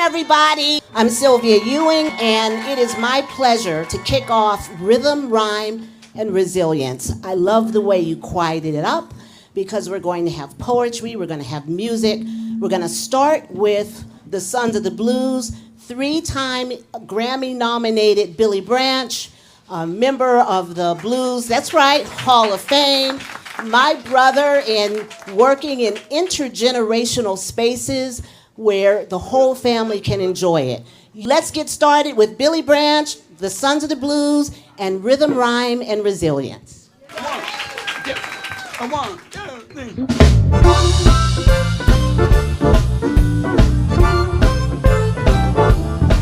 everybody. I'm Sylvia Ewing, and it is my pleasure to kick off Rhythm, Rhyme, and Resilience. I love the way you quieted it up because we're going to have poetry, we're going to have music. We're going to start with the Sons of the Blues, 3-time Grammy-nominated Billy Branch, a member of the Blues, that's right, Hall of Fame. My brother in working in intergenerational spaces where the whole family can enjoy it. Let's get started with Billy Branch, the Sons of the Blues, and Rhythm, Rhyme, and Resilience.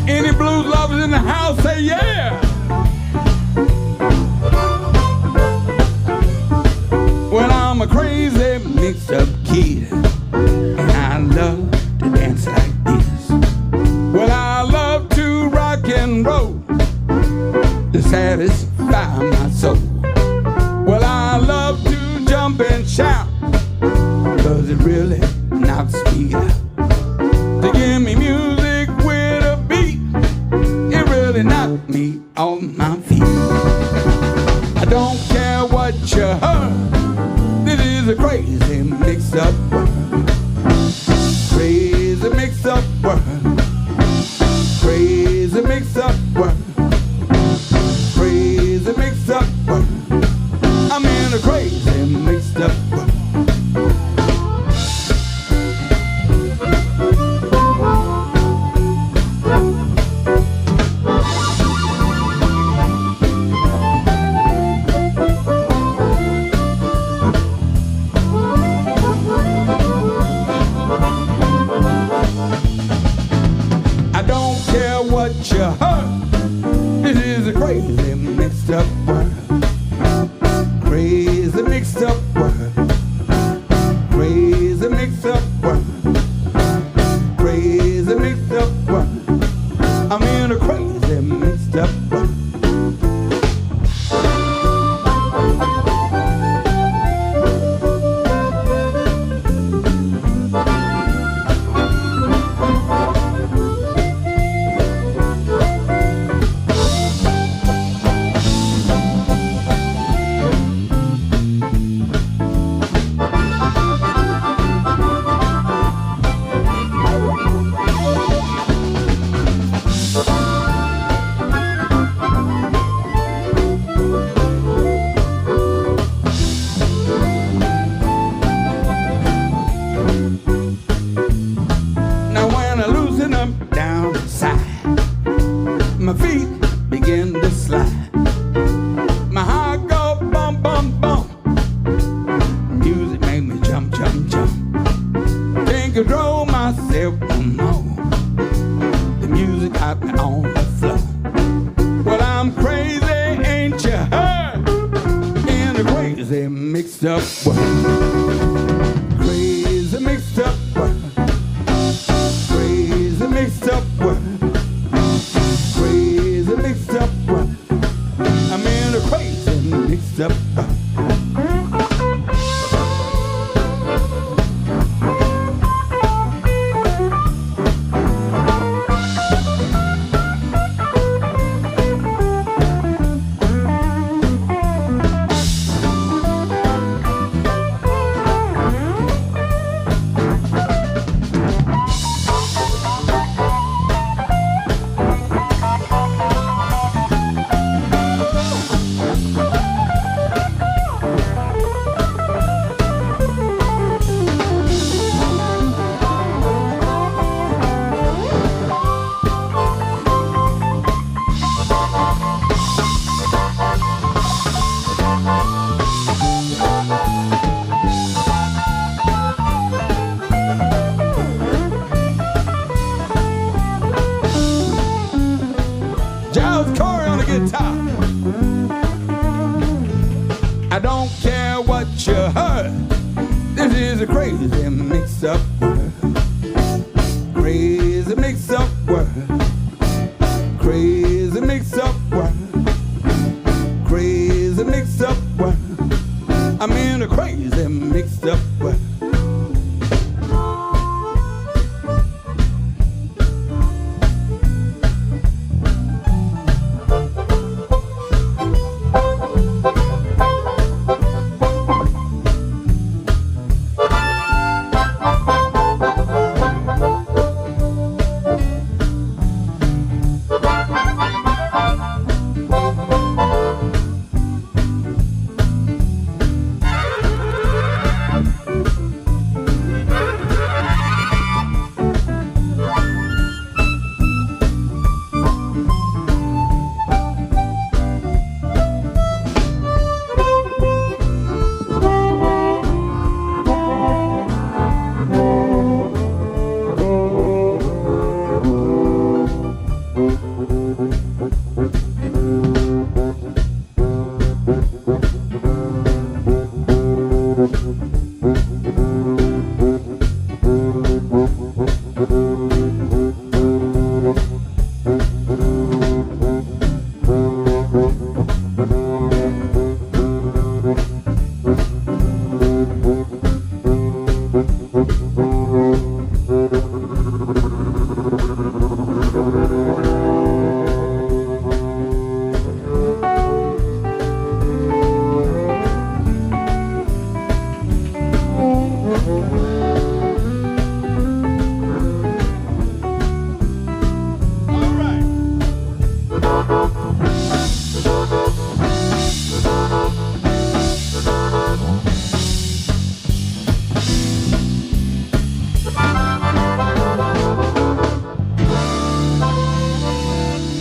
Any blues lovers in the house say yeah. Well, I'm a crazy mixed-up kid, and I love to dance like this. Well, I love to rock and roll to satisfy my soul. Well, I love to jump and shout, 'cause it really knocks me out. To give me music with a beat, it really knocked me off my feet. I don't care what you heard, this is a crazy mix-up world. Crazy mix-up world. Crazy mix-up world. Crazy mix-up world. I'm in a crazy mixed-up world. You heard, this is a crazy mixed up world. Crazy mixed up world. Crazy mixed up world. Crazy mixed up world. I'm in a crazy mixed up world. I don't care what you heard, this is a crazy mix-up world. Crazy mix-up world. Crazy mix-up world. Crazy mix-up world. I'm in a crazy mixed-up world.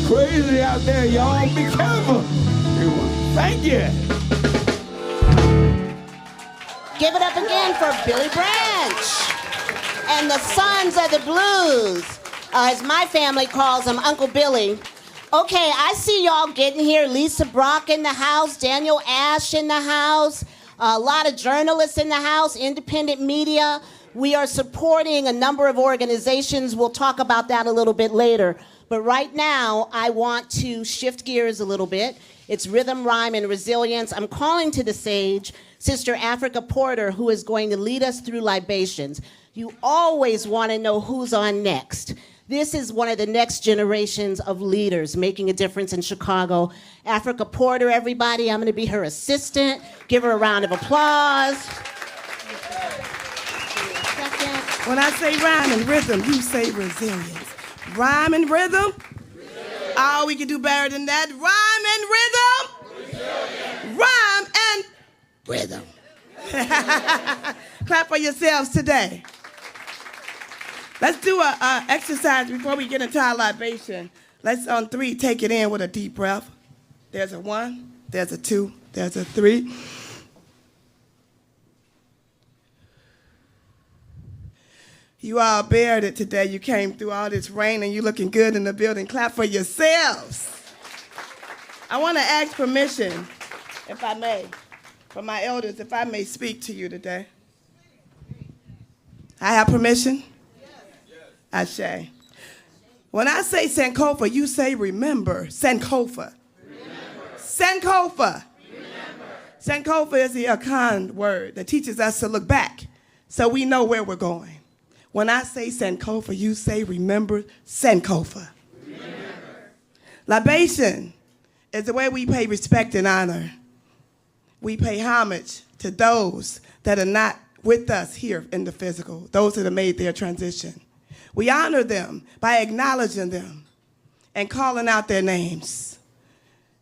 Crazy out there, y'all. Be careful. Thank you. Give it up again for Billy Branch and the Sons of the Blues, as my family calls him, Uncle Billy. Okay, I see y'all getting here. Lisa Brock in the house, Daniel Ash in the house, a lot of journalists in the house, independent media. We are supporting a number of organizations. We'll talk about that a little bit later. But right now, I want to shift gears a little bit. It's rhythm, rhyme, and resilience. I'm calling to the stage Sister Afrika Porter, who is going to lead us through libations. You always want to know who's on next. This is one of the next generations of leaders making a difference in Chicago. Afrika Porter, everybody, I'm going to be her assistant. Give her a round of applause. When I say rhyme and rhythm, you say resilience. Rhyme and rhythm? Resilience. Oh, we can do better than that. Rhyme and rhythm? Resilience. Rhyme and rhythm. Clap for yourselves today. Let's do an exercise before we get into our libation. Let's, on 3, take it in with a deep breath. There's a 1, there's a 2, there's a 3. You all bared it today. You came through all this rain and you're looking good in the building. Clap for yourselves. I want to ask permission, if I may, from my elders, if I may speak to you today. I have permission? Yes. Ashe. When I say Sankofa, you say remember. Sankofa. Sankofa. Sankofa is the Akan word that teaches us to look back so we know where we're going. When I say Sankofa, you say remember Sankofa. Remember. Libation is the way we pay respect and honor. We pay homage to those that are not with us here in the physical, those that have made their transition. We honor them by acknowledging them and calling out their names.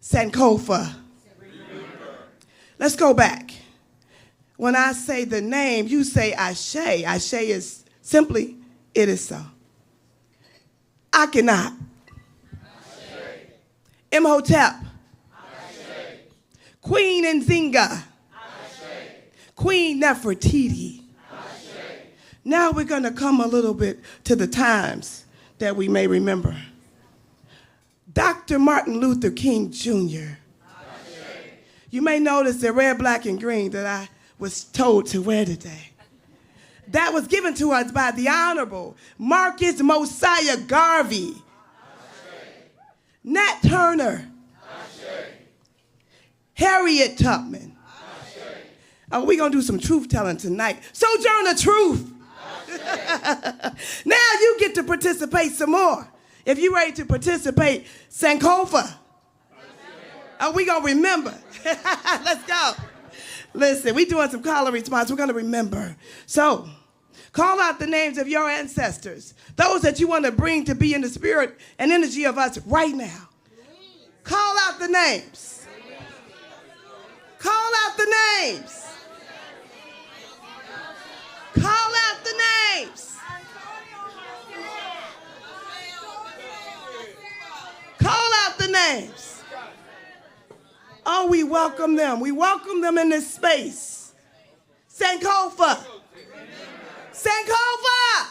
Sankofa. Remember. Let's go back. When I say the name, you say Ashe. Ashe is simply, it is so. Akhenaten. Imhotep. Ashe. Queen Nzinga. Queen Nefertiti. Now we're going to come a little bit to the times that we may remember. Dr. Martin Luther King Jr. You may notice the red, black, and green that I was told to wear today. That was given to us by the Honorable Marcus Mosiah Garvey, Nat Turner, Harriet Tubman. Oh, we're going to do some truth-telling tonight. Sojourner Truth. Now you get to participate some more. If you're ready to participate, Sankofa. Oh, we going to remember. Let's go. Listen, we're doing some call and response. We're going to remember. So, call out the names of your ancestors, those that you want to bring to be in the spirit and energy of us right now. Call out the names. Call out the names. Call out the names. Call out the names. Oh, we welcome them. We welcome them in this space. Sankofa. Sankofa.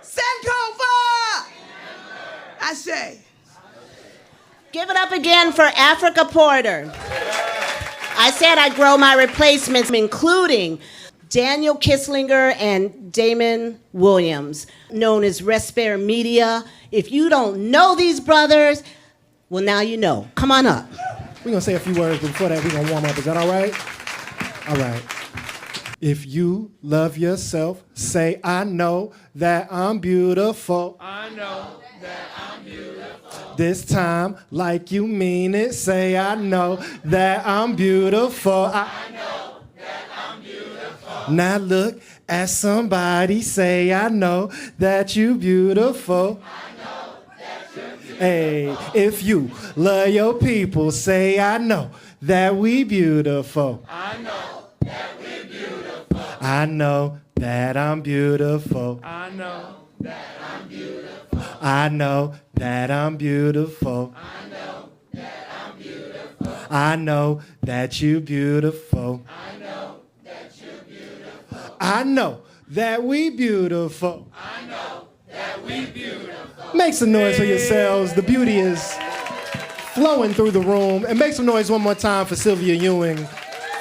Sankofa. Ashe. Give it up again for Afrika Porter. I said I'd grow my replacements, including Daniel Kisslinger and Damon Williams, known as Restair Media. If you don't know these brothers, well, now you know. Come on up. We're going to say a few words, but before that, we're going to warm up. Is that all right? All right. If you love yourself, say, I know that I'm beautiful. I know that I'm beautiful. This time, like you mean it, say, I know that I'm beautiful. I know that I'm beautiful. Now look at somebody, say, I know that you beautiful. I know that you're beautiful. Hey, if you love your people, say, I know that we beautiful. I know that we're beautiful. I know that I'm beautiful. I know that I'm beautiful. I know that I'm beautiful. I know that I'm beautiful. I know that you beautiful. I know that you're beautiful. I know that we beautiful. I know that we beautiful. Make some noise for yourselves. The beauty is flowing through the room. And make some noise one more time for Sylvia Ewing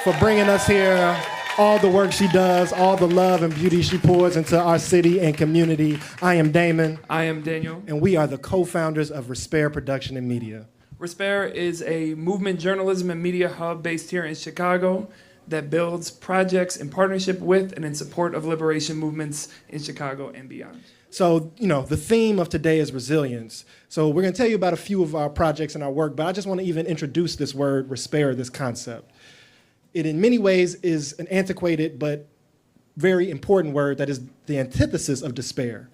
for bringing us here. All the work she does, all the love and beauty she pours into our city and community. I am Damon. I am Daniel. And we are the co-founders of Respair Production and Media. Respair is a movement journalism and media hub based here in Chicago that builds projects in partnership with and in support of liberation movements in Chicago and beyond. So, the theme of today is resilience. So we're going to tell you about a few of our projects and our work, but I just want to even introduce this word, Respair, this concept. It in many ways is an antiquated but very important word that is the antithesis of despair.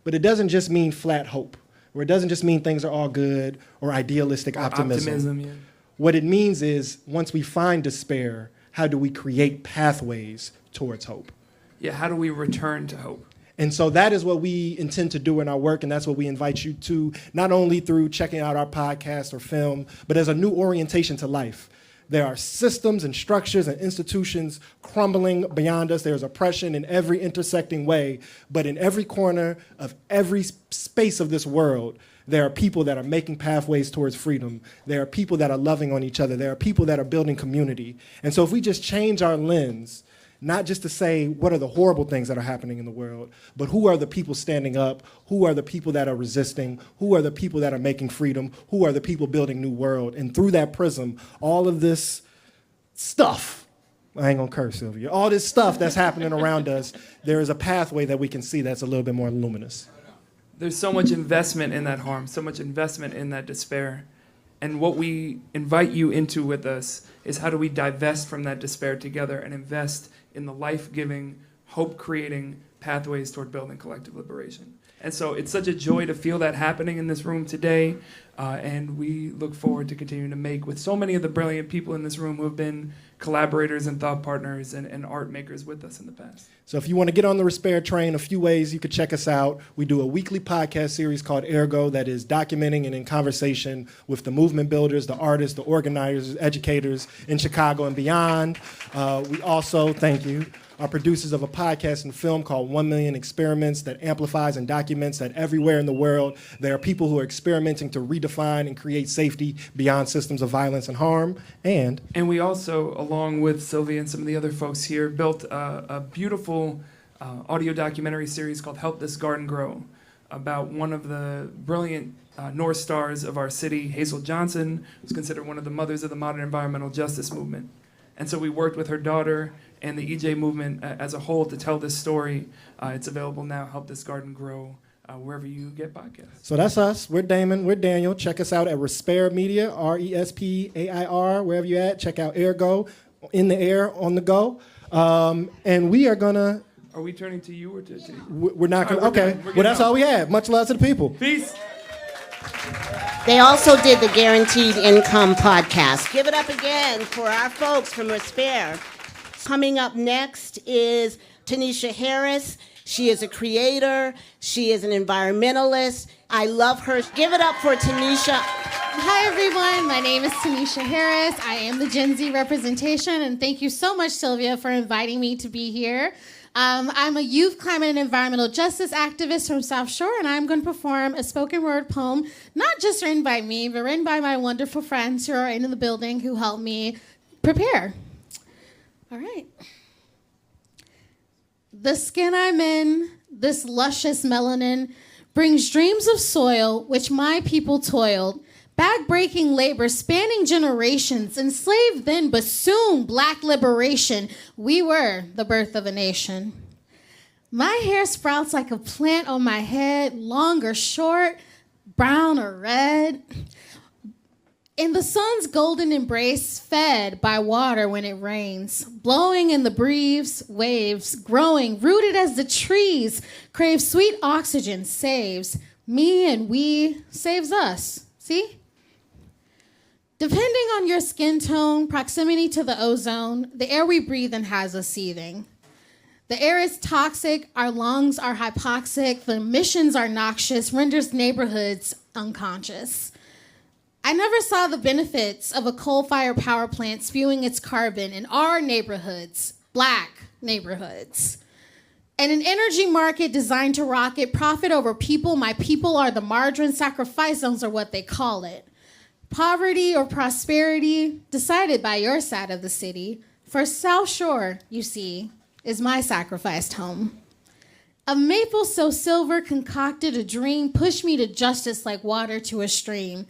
But it doesn't just mean flat hope, or it doesn't just mean things are all good or idealistic optimism. Yeah. What it means is once we find despair, how do we create pathways towards hope? Yeah, how do we return to hope? And so that is what we intend to do in our work, and that's what we invite you to, not only through checking out our podcast or film, but as a new orientation to life. There are systems and structures and institutions crumbling beyond us. There's oppression in every intersecting way, but in every corner of every space of this world, there are people that are making pathways towards freedom. There are people that are loving on each other. There are people that are building community. And so if we just change our lens, not just to say what are the horrible things that are happening in the world, but who are the people standing up, who are the people that are resisting, who are the people that are making freedom, who are the people building new world. And through that prism, all of this stuff, I ain't gonna curse, Sylvia, all this stuff that's happening around us, there is a pathway that we can see that's a little bit more luminous. There's so much investment in that harm, so much investment in that despair. And what we invite you into with us is how do we divest from that despair together and invest in the life-giving, hope-creating pathways toward building collective liberation. And so it's such a joy to feel that happening in this room today, and we look forward to continuing to make with so many of the brilliant people in this room who have been collaborators and thought partners and art makers with us in the past. So if you want to get on the Respair train, a few ways you could check us out. We do a weekly podcast series called Ergo that is documenting and in conversation with the movement builders, the artists, the organizers, educators in Chicago and beyond. We also, thank you, are producers of a podcast and film called 1 Million Experiments that amplifies and documents that everywhere in the world there are people who are experimenting to redefine and create safety beyond systems of violence and harm. And we also, along with Sylvia and some of the other folks here, built a beautiful audio documentary series called Help This Garden Grow about one of the brilliant North Stars of our city, Hazel Johnson, who's considered one of the mothers of the modern environmental justice movement. And so we worked with her daughter and the EJ movement as a whole to tell this story. It's available now, Help This Garden Grow, wherever you get podcasts. So that's us. We're Damon. We're Daniel. Check us out at Respair Media, RESPAIR, wherever you're at. Check out Ergo, in the air, on the go. And we are going to... Are we turning to you or to you? We're not going to... Okay. Well, that's all we have. Much love to the people. Peace. They also did the Guaranteed Income podcast. Give it up again for our folks from Respair. Coming up next is Tanisha Harris. She is a creator. She is an environmentalist. I love her. Give it up for Tanisha. Hi, everyone. My name is Tanisha Harris. I am the Gen Z representation, and thank you so much, Sylvia, for inviting me to be here. I'm a youth climate and environmental justice activist from South Shore, and I'm going to perform a spoken word poem, not just written by me, but written by my wonderful friends who are in the building who helped me prepare. All right. The skin I'm in, this luscious melanin, brings dreams of soil which my people toiled, back-breaking labor spanning generations, enslaved then, but soon black liberation. We were the birth of a nation. My hair sprouts like a plant on my head, long or short, brown or red. In the sun's golden embrace, fed by water when it rains, blowing in the breeze, waves, growing, rooted as the trees, crave sweet oxygen, saves me and we, saves us. See? Depending on your skin tone, proximity to the ozone, the air we breathe in has us seething. The air is toxic, our lungs are hypoxic, the emissions are noxious, renders neighborhoods unconscious. I never saw the benefits of a coal-fired power plant spewing its carbon in our neighborhoods, black neighborhoods. And an energy market designed to rocket profit over people. My people are the margarine sacrifice zones, are what they call it. Poverty or prosperity decided by your side of the city. For South Shore, you see, is my sacrificed home. A maple so silver concocted a dream, pushed me to justice like water to a stream.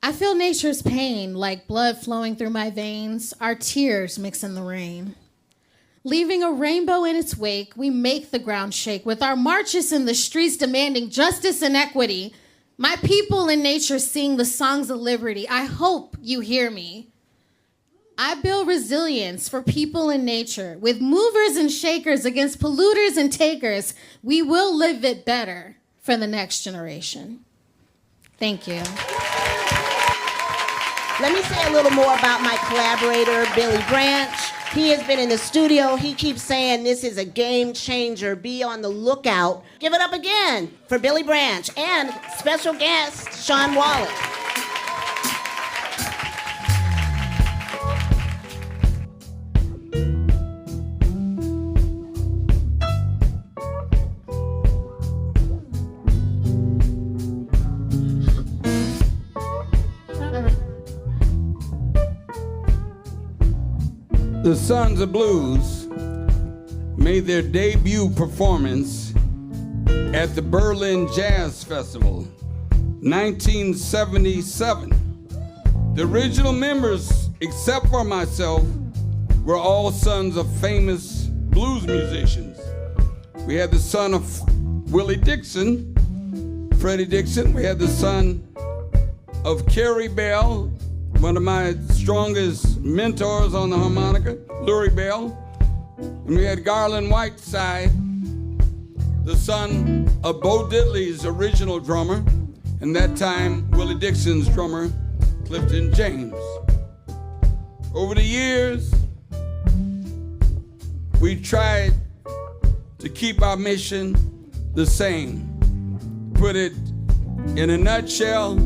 I feel nature's pain like blood flowing through my veins, our tears mix in the rain. Leaving a rainbow in its wake, we make the ground shake with our marches in the streets demanding justice and equity. My people in nature sing the songs of liberty. I hope you hear me. I build resilience for people in nature with movers and shakers against polluters and takers. We will live it better for the next generation. Thank you. Let me say a little more about my collaborator, Billy Branch. He has been in the studio. He keeps saying this is a game changer. Be on the lookout. Give it up again for Billy Branch and special guest, Shawn Wallace. The Sons of Blues made their debut performance at the Berlin Jazz Festival, 1977. The original members, except for myself, were all sons of famous blues musicians. We had the son of Willie Dixon, Freddie Dixon. We had the son of Carrie Bell, one of my strongest mentors on the harmonica, Lurie Bell. And we had Garland Whiteside, the son of Bo Diddley's original drummer, and that time Willie Dixon's drummer, Clifton James. Over the years, we tried to keep our mission the same. Put it in a nutshell,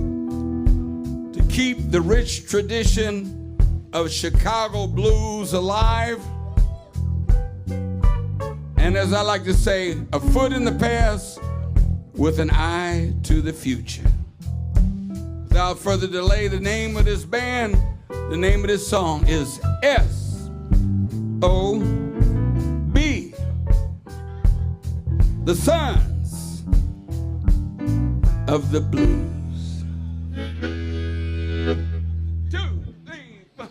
keep the rich tradition of Chicago blues alive. And as I like to say, a foot in the past with an eye to the future. Without further delay, the name of this band, the name of this song is S.O.B. The Sons of the Blues. 2, 3, 4.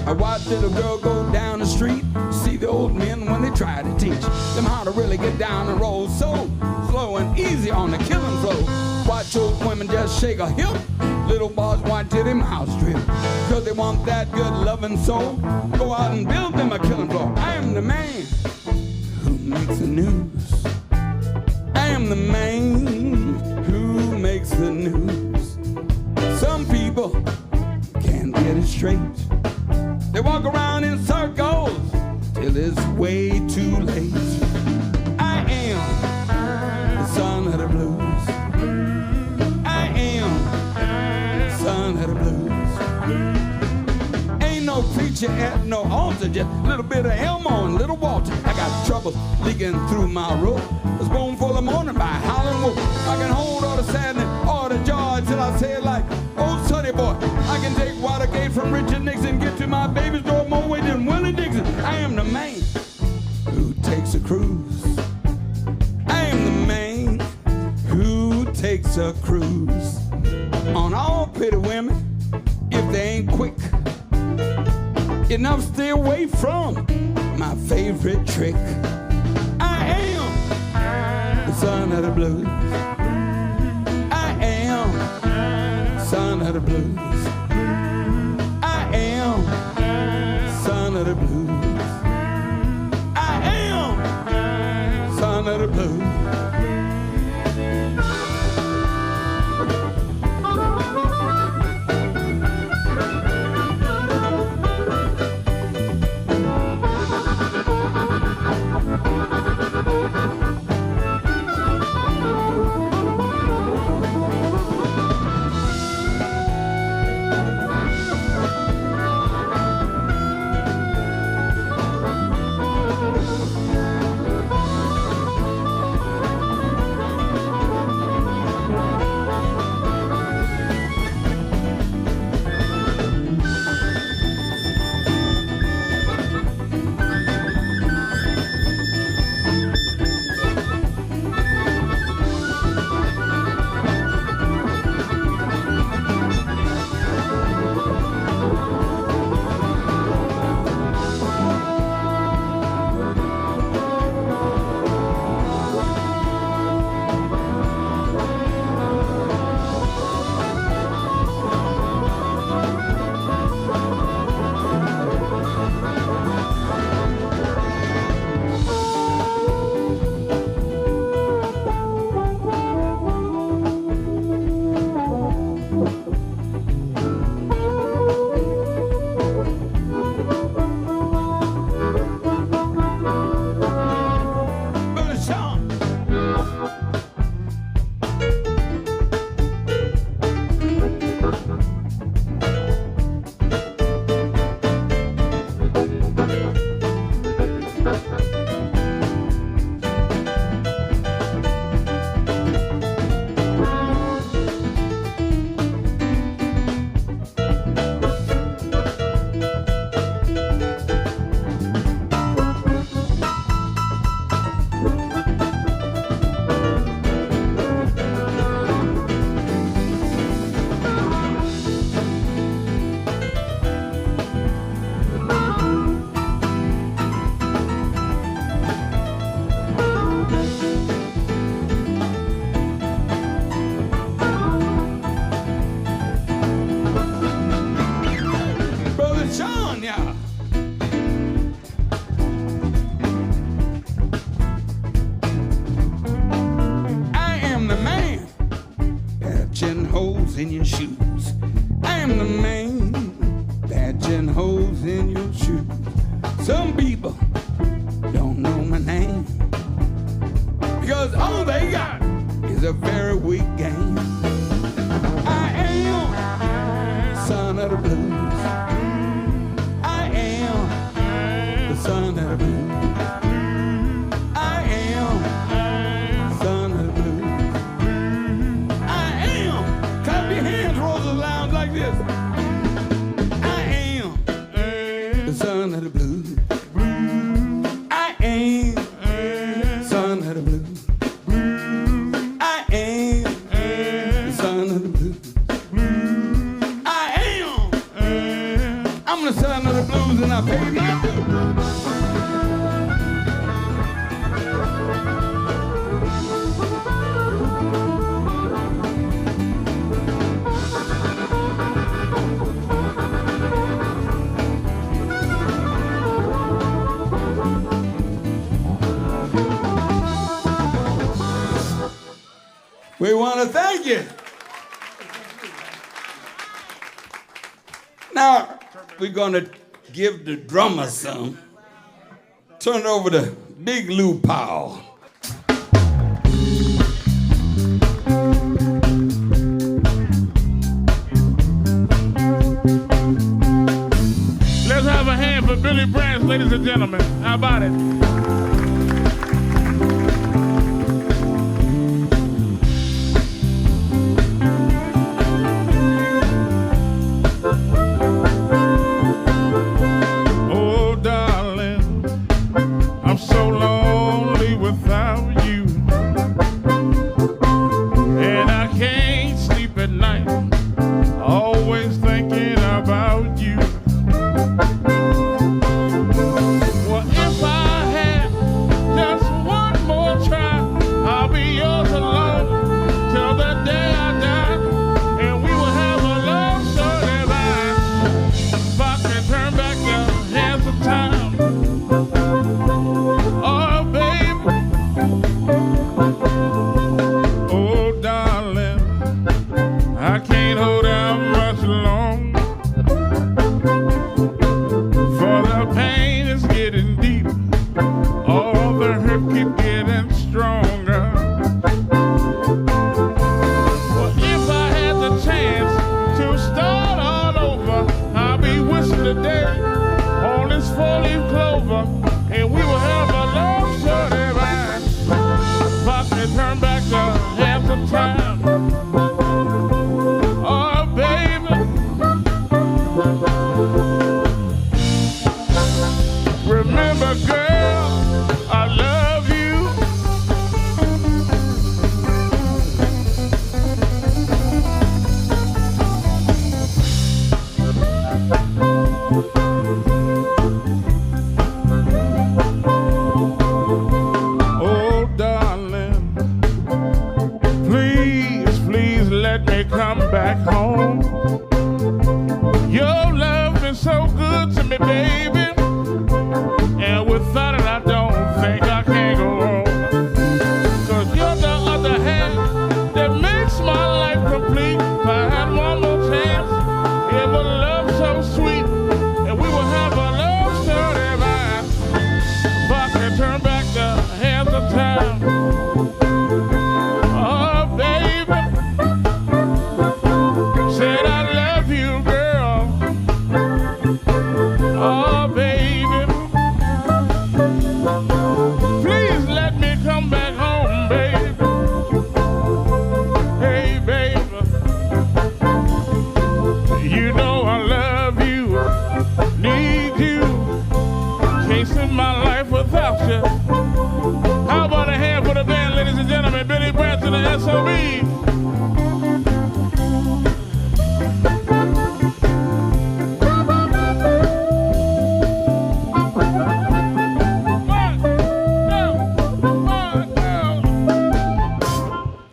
I watch little girl go down the street, see the old men when they try to teach them how to really get down and roll so slow and easy on the killing floor. Watch old women just shake a hip, little boys watch till their mouths drip, cause they want that good loving soul. Go out and build them a killing floor. I am the man who makes the news. I am the man who makes the news. Some people can't get it straight. They walk around in circles till it's way too late. I am the son of the blues. I am the son of the blues. Ain't no preacher at no altar, just a little bit of Elmo and little Walter. I got trouble leaking through my roof. Was born full of morning by howling wolf. I can hold all the sadness, all the joy till I say it like old Sonny boy. I can take Watergate from Richard Nixon, get to my baby's door more way than Willie Dixon. I am the man who takes a cruise. I am the man who takes a cruise on all pretty women if they ain't quick enough. Stay away from my favorite trick. I am the son of the blues. I am the son of the blues. I am the son of the blues. I am the son of the blues. In your shoes. I am the man patching holes in your shoes. Some people don't know my name because all they got is a very weak game. I am the son of the blues. I am the son of the blues. I am the son of the blues. Hands rolls around like this. I am the son of the blues. I am the son of the blues. I am the son of the blues. I am. I'm gonna son of the blues and I paid my dues. We want to thank you. Now, we're going to give the drummer some. Turn it over to Big Lou Powell. Let's have a hand for Billy Branch, ladies and gentlemen. How about it?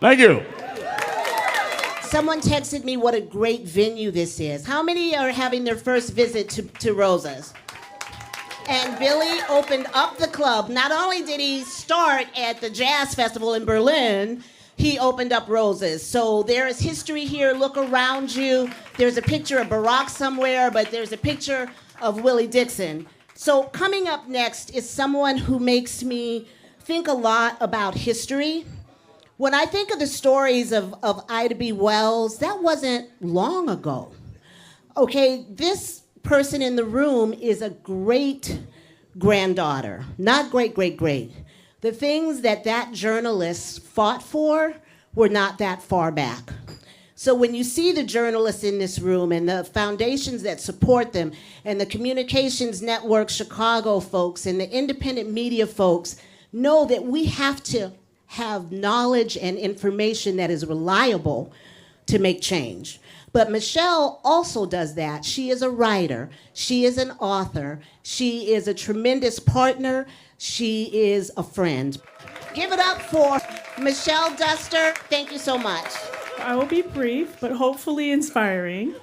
Thank you. Someone texted me what a great venue this is. How many are having their first visit to Rosa's? And Billy opened up the club. Not only did he start at the Jazz Festival in Berlin, he opened up Rosa's. So there is history here. Look around you. There's a picture of Barack somewhere, but there's a picture of Willie Dixon. So coming up next is someone who makes me think a lot about history. When I think of the stories of Ida B. Wells, that wasn't long ago. Okay, this person in the room is a great granddaughter, not great. The things that journalist fought for were not that far back. So when you see the journalists in this room and the foundations that support them and the Communications Network Chicago folks and the independent media folks, know that we have to have knowledge and information that is reliable to make change. But Michelle also does that. She is a writer. She is an author. She is a tremendous partner. She is a friend. Give it up for Michelle Duster. Thank you so much. I will be brief, but hopefully inspiring.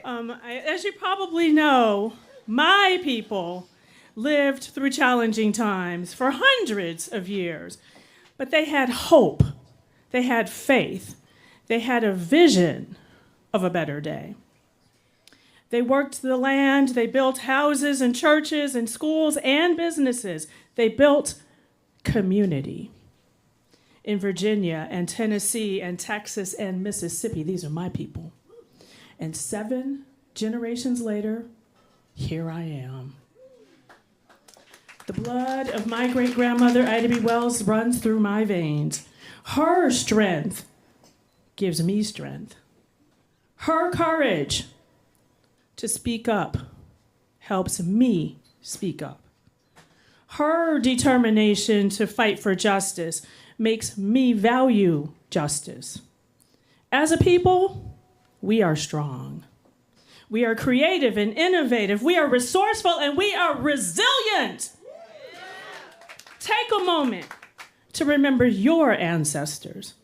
As you probably know, my people lived through challenging times for hundreds of years, but they had hope, they had faith, they had a vision of a better day. They worked the land, they built houses and churches and schools and businesses. They built community. In Virginia and Tennessee and Texas and Mississippi, these are my people. And 7 generations later, here I am. The blood of my great-grandmother, Ida B. Wells, runs through my veins. Her strength gives me strength. Her courage to speak up helps me speak up. Her determination to fight for justice makes me value justice. As a people, we are strong. We are creative and innovative. We are resourceful and we are resilient. Take a moment to remember your ancestors.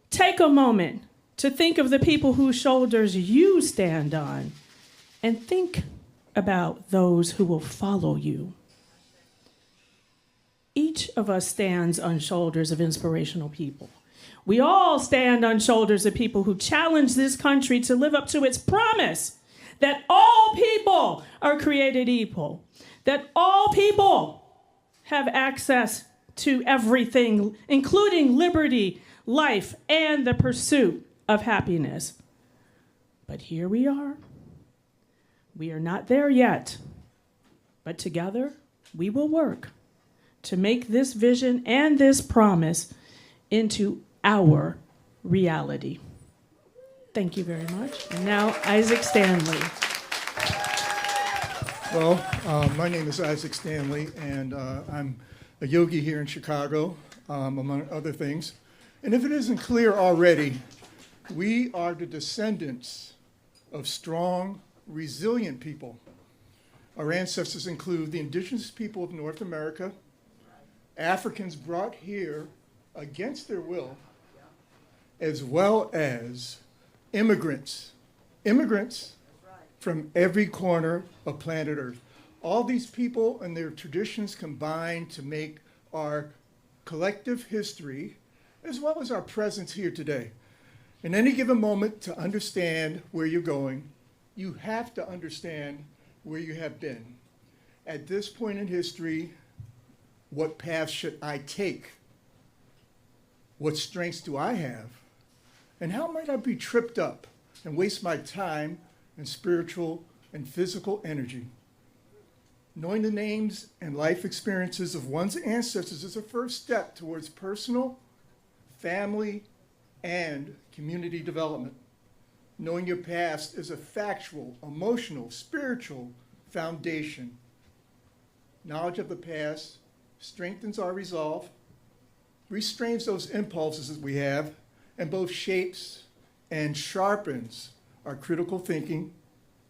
Take a moment to think of the people whose shoulders you stand on, and think about those who will follow you. Each of us stands on shoulders of inspirational people. We all stand on shoulders of people who challenge this country to live up to its promise that all people are created equal, that all people have access to everything, including liberty, life, and the pursuit of happiness. But here we are. We are not there yet, but together we will work to make this vision and this promise into our reality. Thank you very much. And now, Isaac Stanley. Well, my name is Isaac Stanley, and I'm a yogi here in Chicago, among other things. And if it isn't clear already, we are the descendants of strong, resilient people. Our ancestors include the indigenous people of North America, Africans brought here against their will, as well as immigrants from every corner of planet Earth. All these people and their traditions combine to make our collective history, as well as our presence here today. In any given moment, to understand where you're going, you have to understand where you have been. At this point in history, what path should I take? What strengths do I have? And how might I be tripped up and waste my time and spiritual and physical energy? Knowing the names and life experiences of one's ancestors is a first step towards personal, family, and community development. Knowing your past is a factual, emotional, spiritual foundation. Knowledge of the past strengthens our resolve, restrains those impulses that we have, and both shapes and sharpens our critical thinking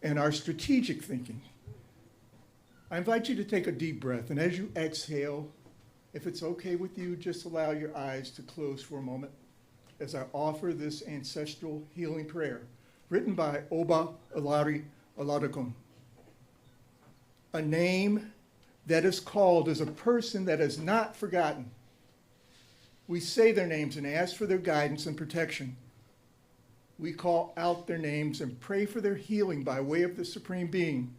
and our strategic thinking. I invite you to take a deep breath, and as you exhale, if it's okay with you, just allow your eyes to close for a moment as I offer this ancestral healing prayer, written by Oba Olari Oladokun. A name that is called is a person that is not forgotten. We say their names and ask for their guidance and protection. We call out their names and pray for their healing by way of the Supreme Being.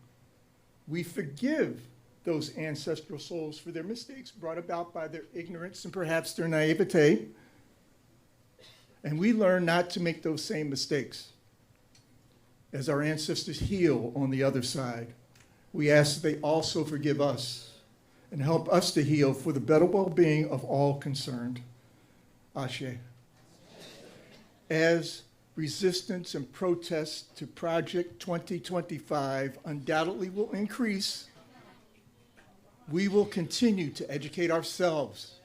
We forgive those ancestral souls for their mistakes brought about by their ignorance and perhaps their naivete. And we learn not to make those same mistakes. As our ancestors heal on the other side, we ask that they also forgive us and help us to heal for the better well-being of all concerned. Ashe. As resistance and protest to Project 2025 undoubtedly will increase, we will continue to educate ourselves,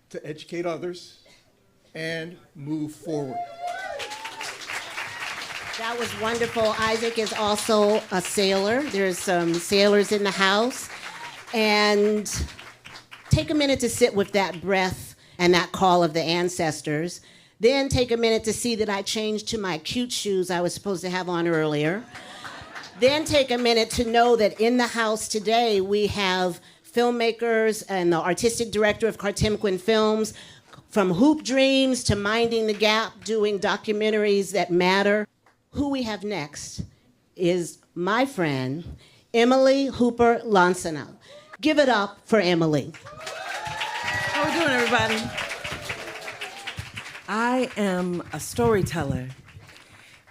to educate others, and move forward. That was wonderful. Isaac is also a sailor. There's some sailors in the house. And take a minute to sit with that breath and that call of the ancestors. Then take a minute to see that I changed to my cute shoes I was supposed to have on earlier. Then take a minute to know that in the house today we have filmmakers and the artistic director of Cartimquin Films, from Hoop Dreams to Minding the Gap, doing documentaries that matter. Who we have next is my friend, Emily Hooper Lansana. Give it up for Emily. How we doing, everybody? I am a storyteller.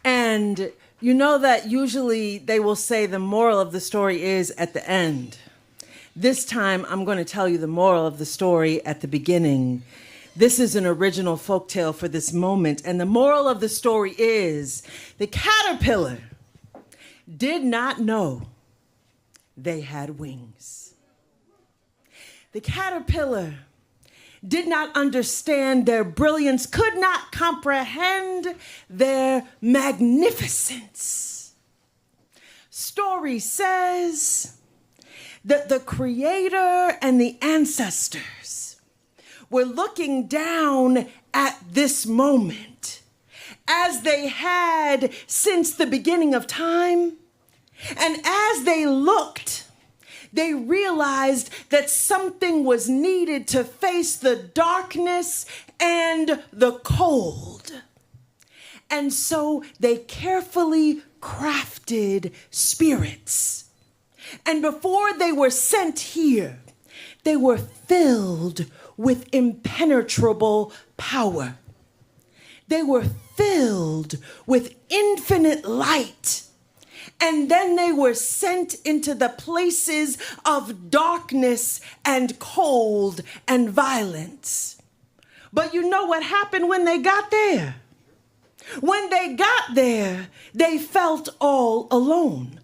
And you know that usually they will say the moral of the story is at the end. This time, I'm going to tell you the moral of the story at the beginning. This is an original folktale for this moment, and the moral of the story is the caterpillar did not know they had wings. The caterpillar did not understand their brilliance, could not comprehend their magnificence. Story says that the creator and the ancestors were looking down at this moment as they had since the beginning of time. And as they looked, they realized that something was needed to face the darkness and the cold. And so they carefully crafted spirits. And before they were sent here, they were filled with impenetrable power. They were filled with infinite light. And then they were sent into the places of darkness and cold and violence. But you know what happened when they got there? When they got there, they felt all alone.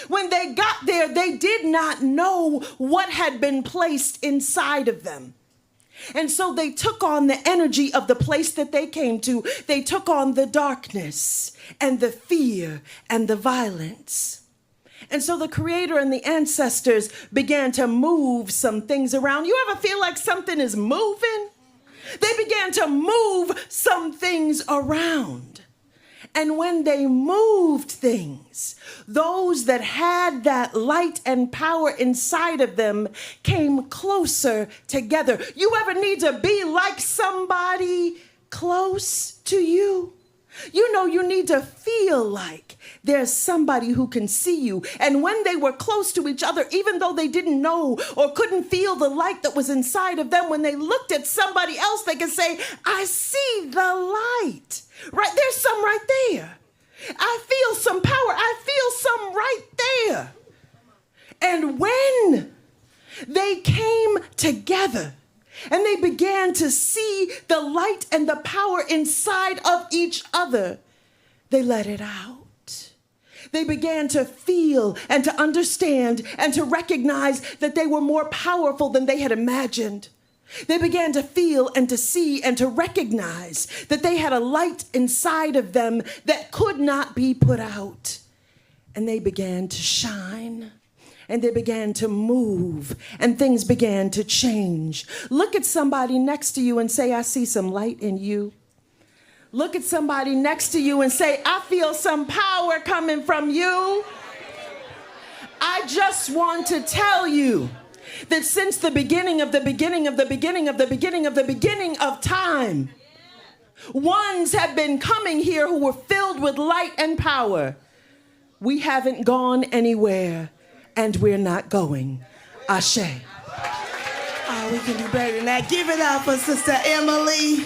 When they got there, they did not know what had been placed inside of them. And so they took on the energy of the place that they came to. They took on the darkness and the fear and the violence. And so the creator and the ancestors began to move some things around. You ever feel like something is moving? They began to move some things around. And when they moved things, those that had that light and power inside of them came closer together. You ever need to be like somebody close to you? You know, you need to feel like there's somebody who can see you. And when they were close to each other, even though they didn't know or couldn't feel the light that was inside of them, when they looked at somebody else, they could say, I see the light. Right, there's some right there. I feel some power. I feel some right there. And when they came together and they began to see the light and the power inside of each other, they let it out. They began to feel and to understand and to recognize that they were more powerful than they had imagined. They began to feel and to see and to recognize that they had a light inside of them that could not be put out. And they began to shine. And they began to move. And things began to change. Look at somebody next to you and say, I see some light in you. Look at somebody next to you and say, I feel some power coming from you. I just want to tell you that since the beginning of the beginning of the beginning of the beginning of the beginning of time, ones have been coming here who were filled with light and power. We haven't gone anywhere, and we're not going. Ashe. Oh, we can do better than that. Give it up for Sister Emily.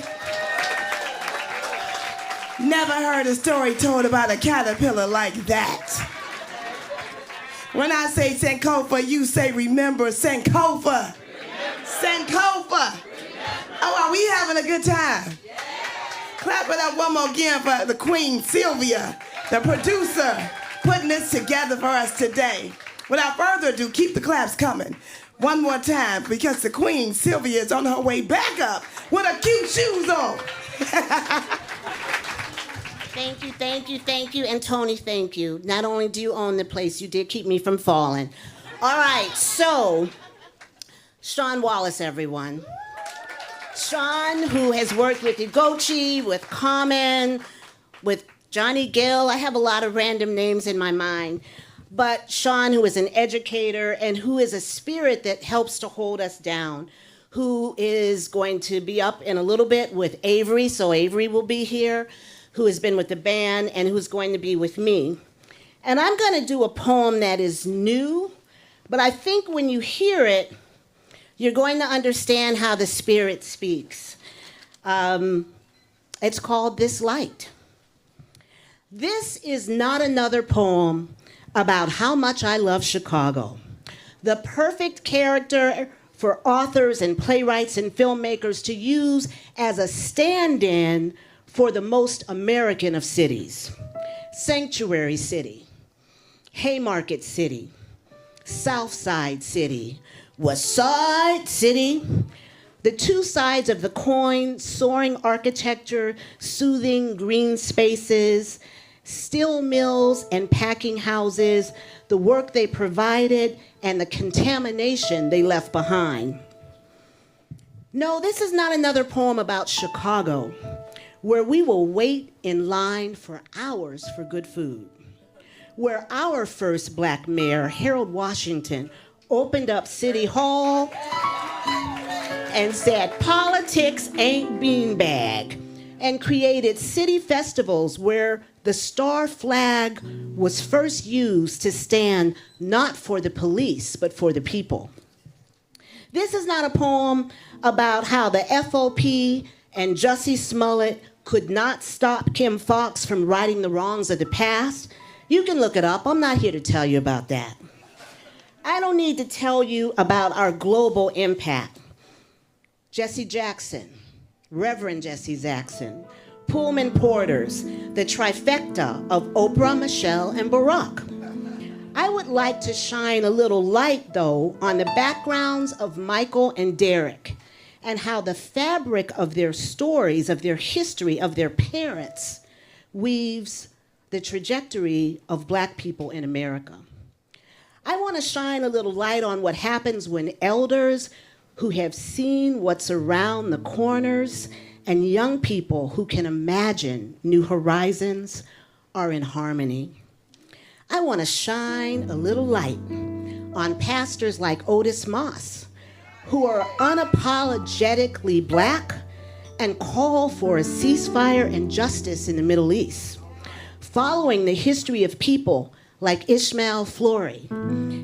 Never heard a story told about a caterpillar like that. When I say Sankofa, you say remember Sankofa. Sankofa. Oh, are we having a good time? Yeah. Clap it up one more again for the Queen Sylvia, the producer, putting this together for us today. Without further ado, keep the claps coming. One more time, because the Queen Sylvia is on her way back up with her cute shoes on. Thank you, thank you, thank you. And Tony, thank you. Not only do you own the place, you did keep me from falling. All right, so Shawn Wallace, everyone. Shawn, who has worked with Ugochi, with Common, with Johnny Gill. I have a lot of random names in my mind. But Shawn, who is an educator and who is a spirit that helps to hold us down, who is going to be up in a little bit with Avery, so Avery will be here, who has been with the band and who's going to be with me. And I'm going to do a poem that is new, but I think when you hear it, you're going to understand how the Spirit speaks. It's called This Light. This is not another poem about how much I love Chicago. The perfect character for authors and playwrights and filmmakers to use as a stand-in for the most American of cities. Sanctuary City, Haymarket City, Southside City, West Side City. The two sides of the coin, soaring architecture, soothing green spaces, steel mills and packing houses, the work they provided and the contamination they left behind. No, this is not another poem about Chicago, where we will wait in line for hours for good food, where our first black mayor, Harold Washington, opened up City Hall and said, politics ain't beanbag, and created city festivals where the star flag was first used to stand not for the police, but for the people. This is not a poem about how the FOP and Jussie Smollett could not stop Kim Foxx from righting the wrongs of the past. You can look it up. I'm not here to tell you about that. I don't need to tell you about our global impact. Jesse Jackson, Reverend Jesse Jackson, Pullman Porters, the trifecta of Oprah, Michelle, and Barack. I would like to shine a little light, though, on the backgrounds of Michael and Derek and how the fabric of their stories, of their history, of their parents, weaves the trajectory of Black people in America. I want to shine a little light on what happens when elders who have seen what's around the corners and young people who can imagine new horizons are in harmony. I want to shine a little light on pastors like Otis Moss, who are unapologetically Black and call for a ceasefire and justice in the Middle East, following the history of people like Ishmael Flory,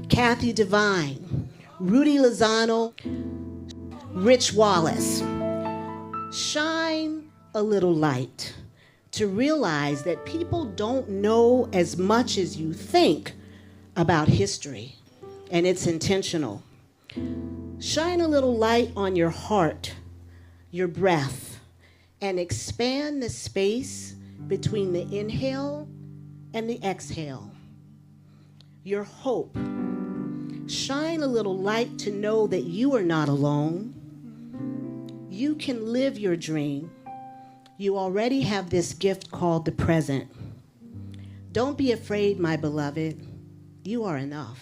Kathy Devine, Rudy Lozano, Rich Wallace. Shine a little light to realize that people don't know as much as you think about history, and it's intentional. Shine a little light on your heart, your breath, and expand the space between the inhale and the exhale. Your hope. Shine a little light to know that you are not alone. You can live your dream. You already have this gift called the present. Don't be afraid, my beloved. You are enough.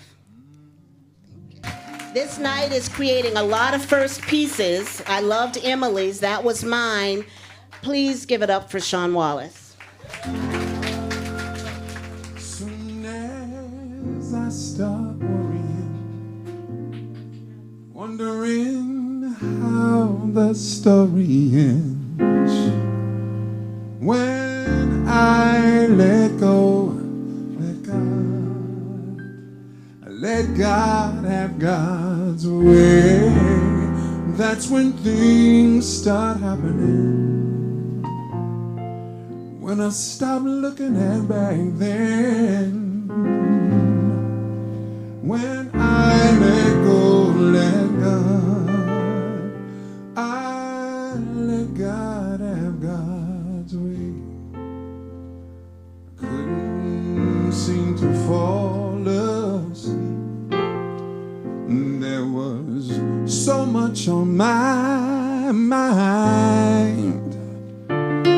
This night is creating a lot of first pieces. I loved Emily's. That was mine. Please give it up for Shawn Wallace. Soon as I stop worrying, wondering how the story ends, when I let go, let God have God's way, that's when things start happening. When I stop looking at back then, when I let go, let God, I let God have God's way. I couldn't seem to fall asleep. There was so much on my mind.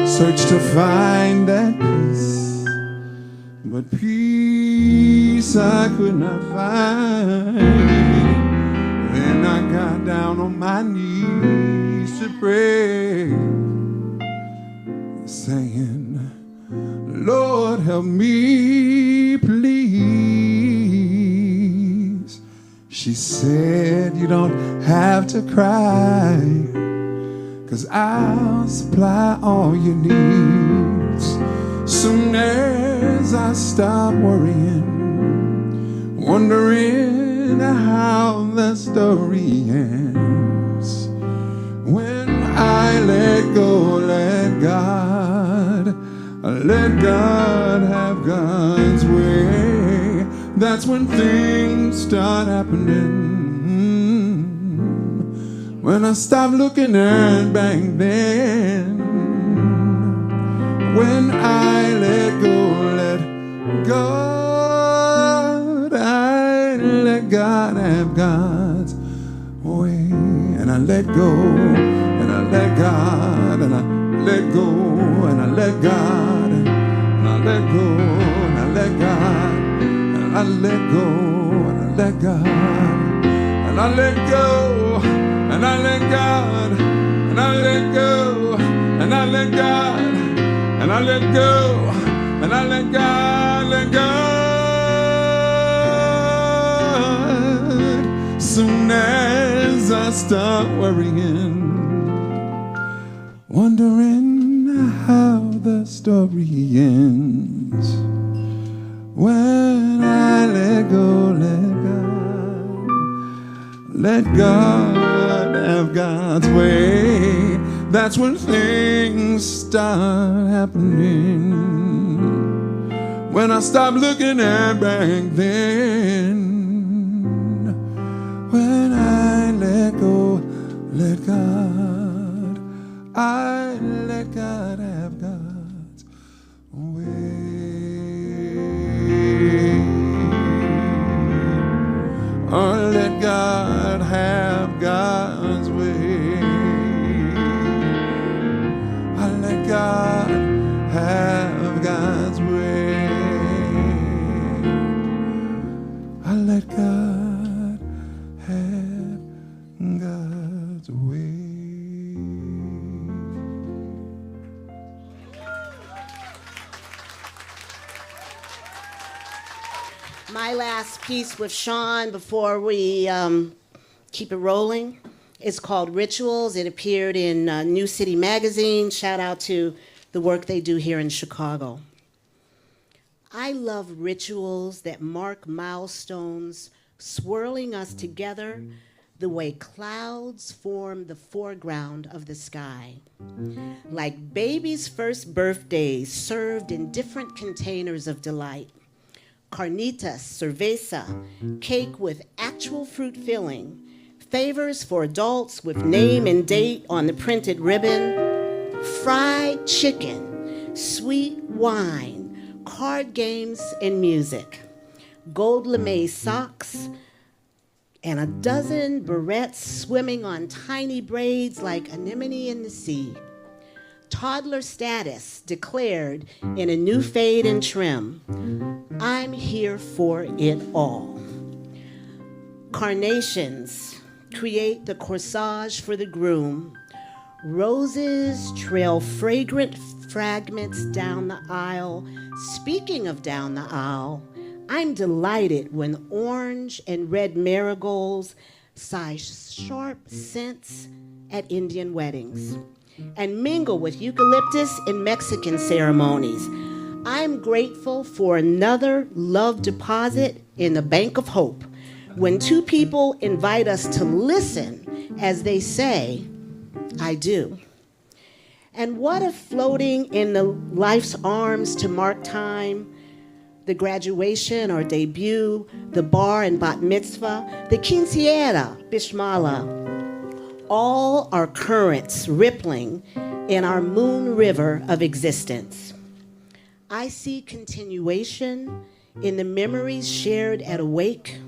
Search to find that peace. bliss, but peace I could not find. Then I got down on my knees to pray, saying, Lord, help me, please. She said, you don't have to cry, 'cause I'll supply all your needs. Soon as I stop worrying, wondering how the story ends. When I let go, let God have God's way. That's when things start happening. When I stop looking at back then. When I let God, I let God have God's way. And I let go, and I let God, and I let go, and I let God, and I let go, and I let God, and I let go, and I let God, and I let go, and I let God, and I let go, and I let God, and I let go, and I let God, let God. Soon as I start worrying, wondering how the story ends. When I let go, let God have God's way. That's when things start happening. When I stop looking at back then. When I let go, let God, I let God have God's way. Oh, let God have God's way. I let God have God's way. I let God have God's way. My last piece with Shawn before we keep it rolling is called Rituals. It appeared in New City Magazine. Shout out to the work they do here in Chicago. I love rituals that mark milestones, swirling us together the way clouds form the foreground of the sky. Like babies' first birthdays served in different containers of delight. Carnitas, cerveza, cake with actual fruit filling, favors for adults with name and date on the printed ribbon, fried chicken, sweet wine, card games and music, gold lame socks, and a dozen barrettes swimming on tiny braids like anemone in the sea. Toddler status declared in a new fade and trim. I'm here for it all. Carnations create the corsage for the groom. Roses trail fragrant fragments down the aisle. Speaking of down the aisle, I'm delighted when orange and red marigolds sigh sharp scents at Indian weddings and mingle with eucalyptus in Mexican ceremonies. I'm grateful for another love deposit in the Bank of Hope when two people invite us to listen as they say, I do. And what if floating in the life's arms to mark time, the graduation or debut, the bar and bat mitzvah, the quinceañera, bishmala, all are currents rippling in our moon river of existence. I see continuation in the memories shared at a wake.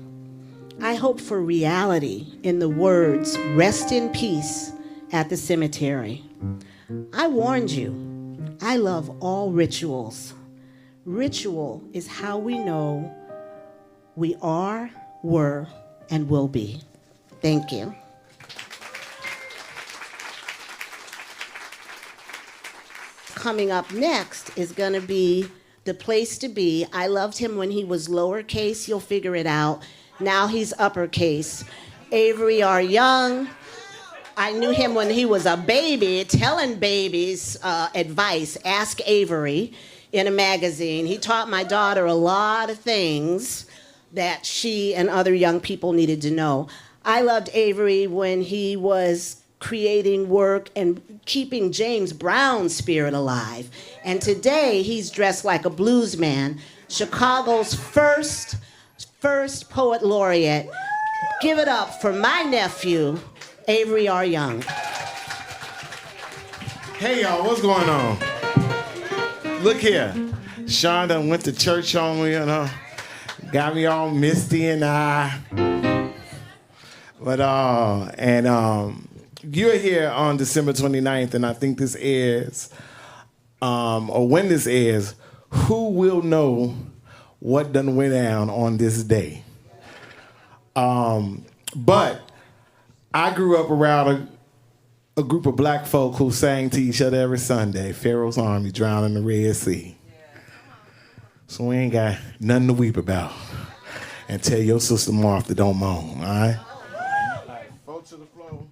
I hope for reality in the words, rest in peace at the cemetery. I warned you, I love all rituals, Ritual is how we know we are, were, and will be. Thank you. Coming up next is going to be The Place to Be. I loved him when he was lowercase. You'll figure it out. Now he's uppercase. Avery R Young. I knew him when he was a baby, telling babies advice. Ask Avery in a magazine. He taught my daughter a lot of things that she and other young people needed to know. I loved Avery when he was creating work and keeping James Brown's spirit alive. And today he's dressed like a blues man, Chicago's first poet laureate. Give it up for my nephew, Avery R Young. Hey y'all, what's going on? Look here, Shawn done went to church on me, you know, got me all misty and eye. But you're here on December 29th, and I think this airs, or when this airs, who will know what done went down on this day? But I grew up around a group of black folk who sang to each other every Sunday, Pharaoh's Army drowned in the Red Sea. So we ain't got nothing to weep about. And tell your sister Martha don't moan, all right? Folks to the floor.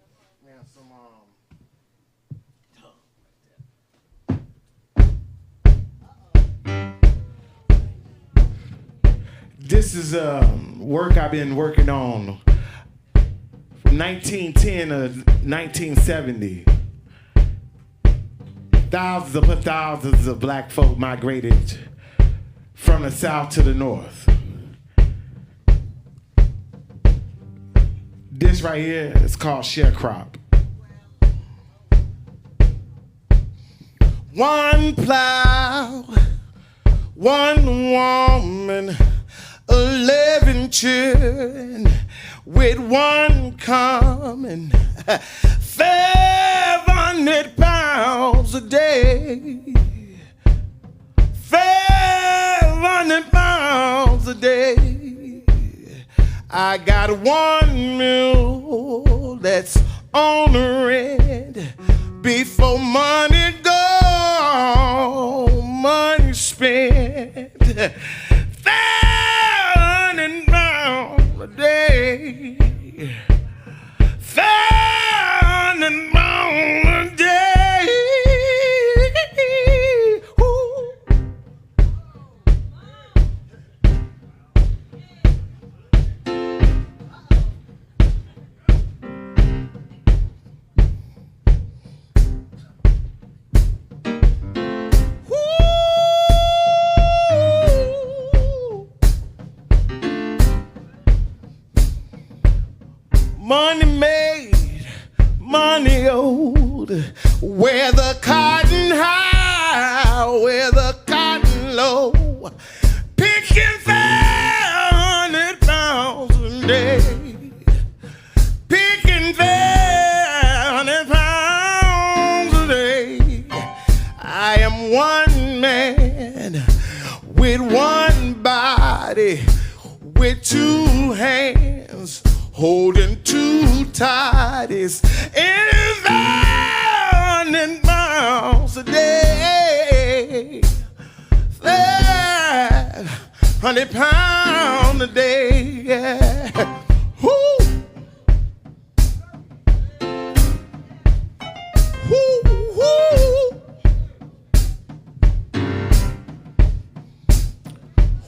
We have some, This is work I've been working on from 1910 to 1970. Thousands of black folk migrated from the south to the north. This right here is called sharecrop. One plow, one woman, 11 children, with one common 500 pounds a day. 500 pounds a day. I got one mule that's on the rent. Before money go, money spent. 500 pounds a day. 500 pounds a day. Ooh. Money made, money owed, where the cotton high, where the cotton low, picking 500 pounds a day, picking 500 pounds a day. I am one man with one body, with two hands, holding two tidies in 500 pounds a day. 500 pounds a day. Yeah. Woo. Woo, woo.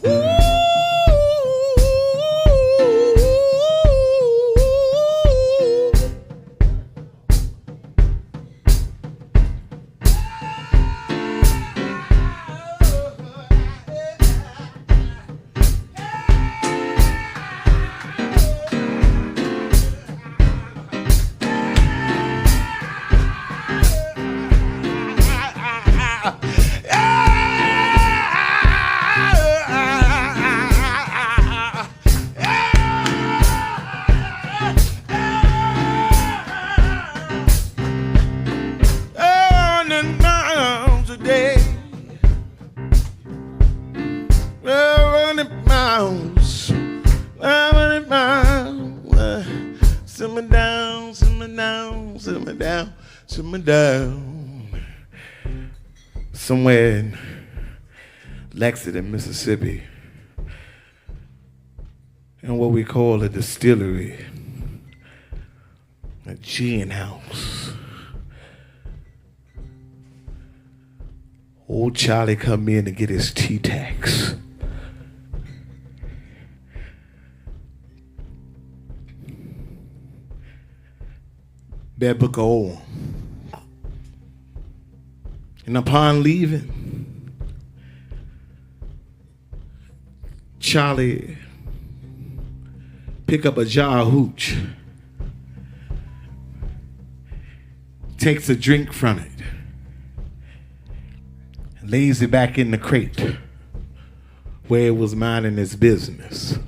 Woo. simmer down, simmer down, simmer down, simmer down. Somewhere in Lexington, Mississippi, in what we call a distillery, a gin house. Old Charlie come in to get his tea tax. Bad book of oil. And upon leaving, Charlie pick up a jar of hooch, takes a drink from it, and lays it back in the crate where it was minding its business.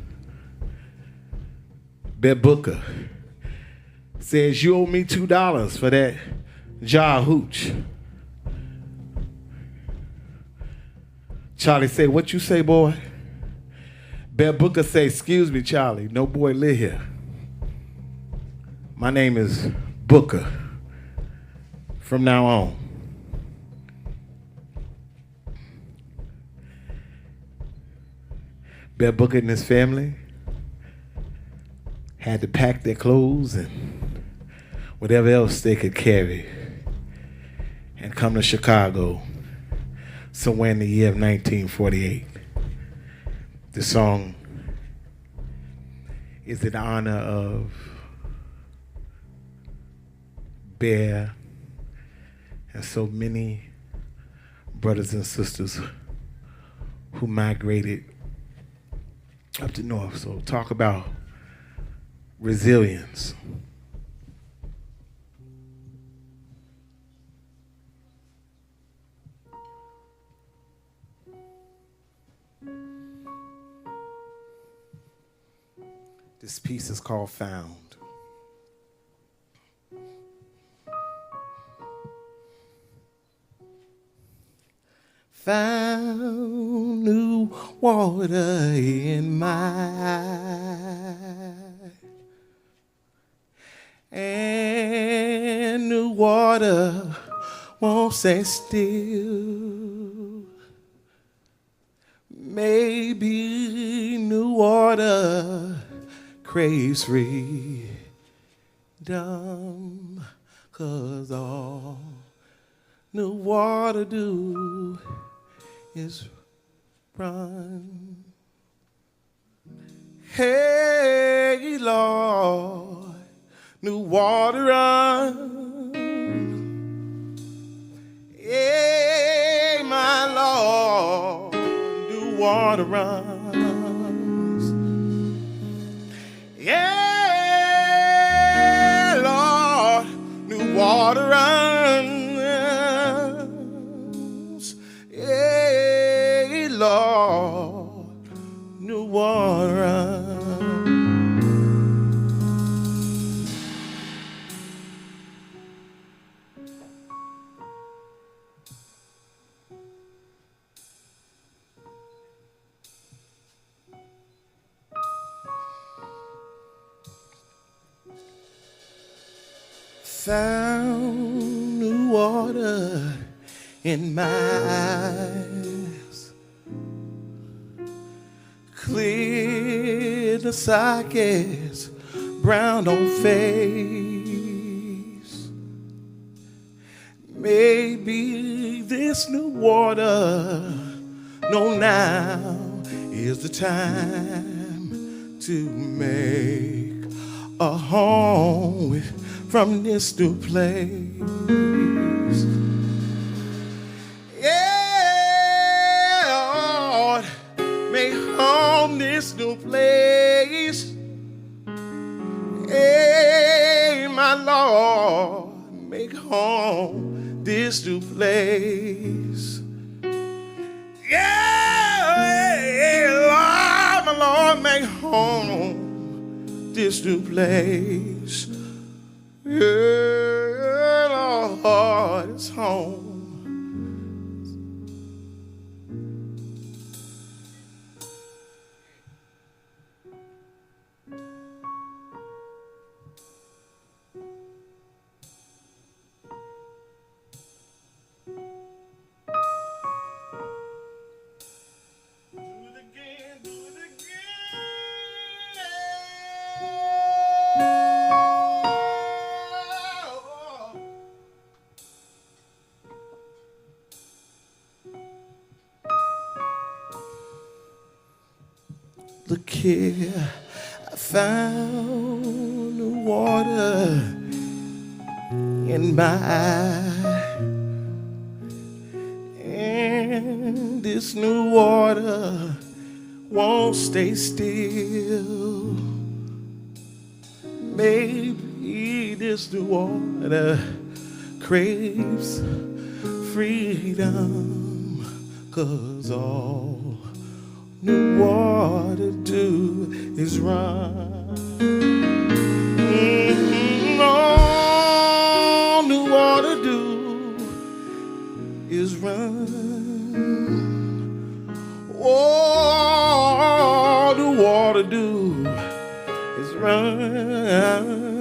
Bed Booker says, you owe me $2 for that jar of hooch. Charlie said, what you say, boy? Bed Booker say, excuse me, Charlie, no boy live here. My name is Booker from now on. Bed Booker and his family had to pack their clothes and whatever else they could carry and come to Chicago somewhere in the year of 1948. The song is in honor of Bear and so many brothers and sisters who migrated up to north. So talk about resilience. This piece is called Found. Found new water in my eye, and new water won't stay still. Maybe new water craves freedom, 'cause all new water do is run. Hey, Lord, new water run. Hey, my Lord, new water runs. Yeah, Lord, new water runs. Hey, Lord, new water runs. Found new water in my eyes, clear the sockets, brown on face. Maybe this new water, no, now is the time to make a home from this new place. Yeah, Lord, make home this new place. Hey, my Lord, make home this new place. Yeah, Lord, my Lord, make home this new place. Yeah, Lord, it's home. the care. I found the water in my eye, and this new water won't stay still. Maybe this new water craves freedom, 'cause all new water do is run. All new water do is run. All the water do is run.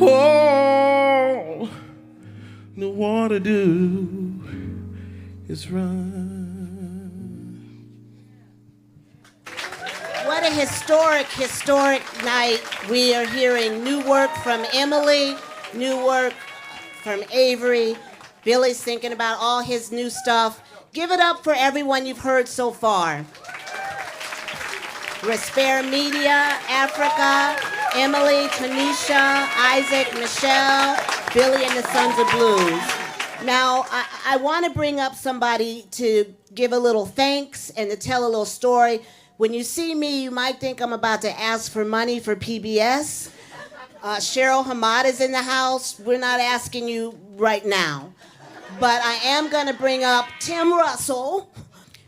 All the water do is run. What a historic night. We are hearing new work from Emily, new work from Avery. Billy's thinking about all his new stuff. Give it up for everyone you've heard so far. Restair Media, Afrika, Emily, Tanisha, Isaac, Michelle, Billy and the Sons of Blues. Now, I want to bring up somebody to give a little thanks and to tell a little story. When you see me, you might think I'm about to ask for money for PBS. Cheryl Hamad is in the house. We're not asking you right now. But I am going to bring up Tim Russell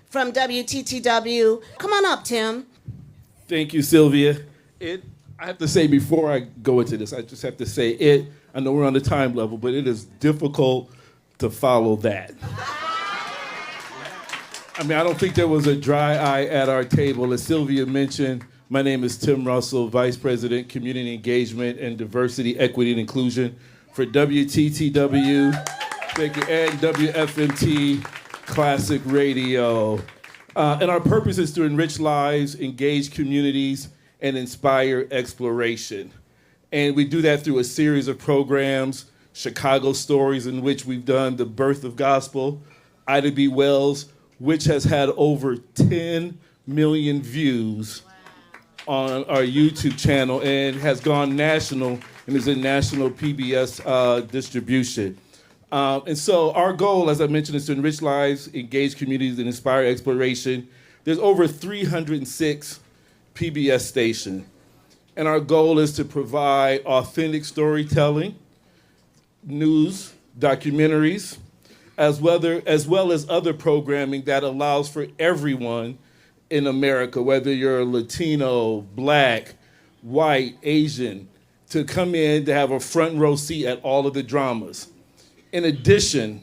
from WTTW. Come on up, Tim. Thank you, Sylvia. I have to say before I go into this, I just have to say I know we're on the time level, but it is difficult to follow that. I mean, I don't think there was a dry eye at our table. As Sylvia mentioned, my name is Tim Russell, Vice President, Community Engagement and Diversity, Equity, and Inclusion for WTTW, thank you, and WFMT Classic Radio. And our purpose is to enrich lives, engage communities, and inspire exploration. And we do that through a series of programs, Chicago Stories, in which we've done The Birth of Gospel, Ida B. Wells, which has had over 10 million views on our YouTube channel and has gone national and is in national PBS distribution. And so our goal, as I mentioned, is to enrich lives, engage communities, and inspire exploration. There's over 306 PBS stations. And our goal is to provide authentic storytelling, news, documentaries, as well as other programming that allows for everyone in America, whether you're Latino, Black, white, Asian, to come in to have a front row seat at all of the dramas. In addition,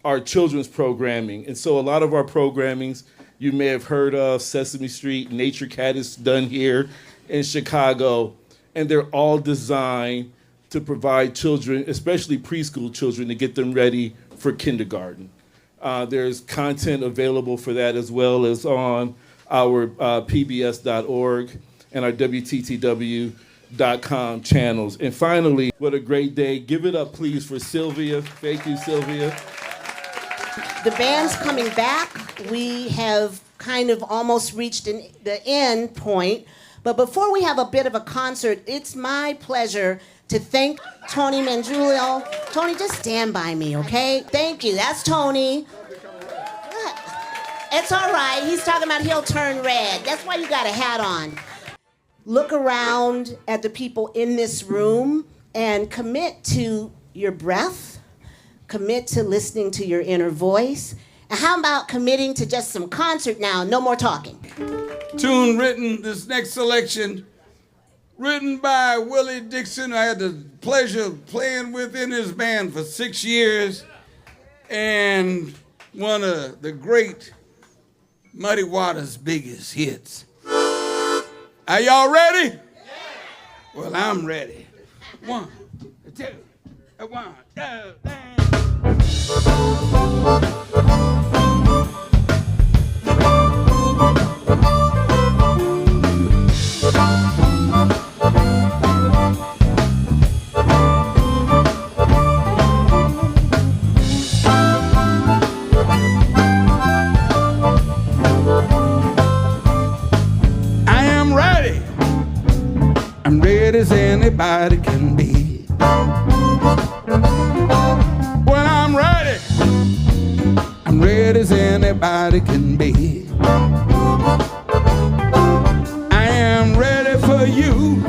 our children's programming. And so a lot of our programmings you may have heard of, Sesame Street, Nature Cat is done here in Chicago, and they're all designed to provide children, especially preschool children, to get them ready for kindergarten. There's content available for that as well as on our pbs.org and our WTTW.com channels. And finally, what a great day. Give it up, please, for Sylvia. Thank you, Sylvia. The band's coming back. We have kind of almost reached the end point. But before we have a bit of a concert, it's my pleasure to thank Tony Mangiulio. Tony, just stand by me, okay? Thank you. That's Tony. It's all right. He's talking about he'll turn red. That's why you got a hat on. Look around at the people in this room and commit to your breath. Commit to listening to your inner voice. And how about committing to just some concert now? No more talking. Tune written, this next selection, written by Willie Dixon. I had the pleasure of playing with in his band for 6 years, and one of the great Muddy Waters' biggest hits. Are y'all ready? Yeah. Well, I'm ready. 1, 2, 1, 2, 3. anybody can be. Well, I'm ready as anybody can be. I am ready for you,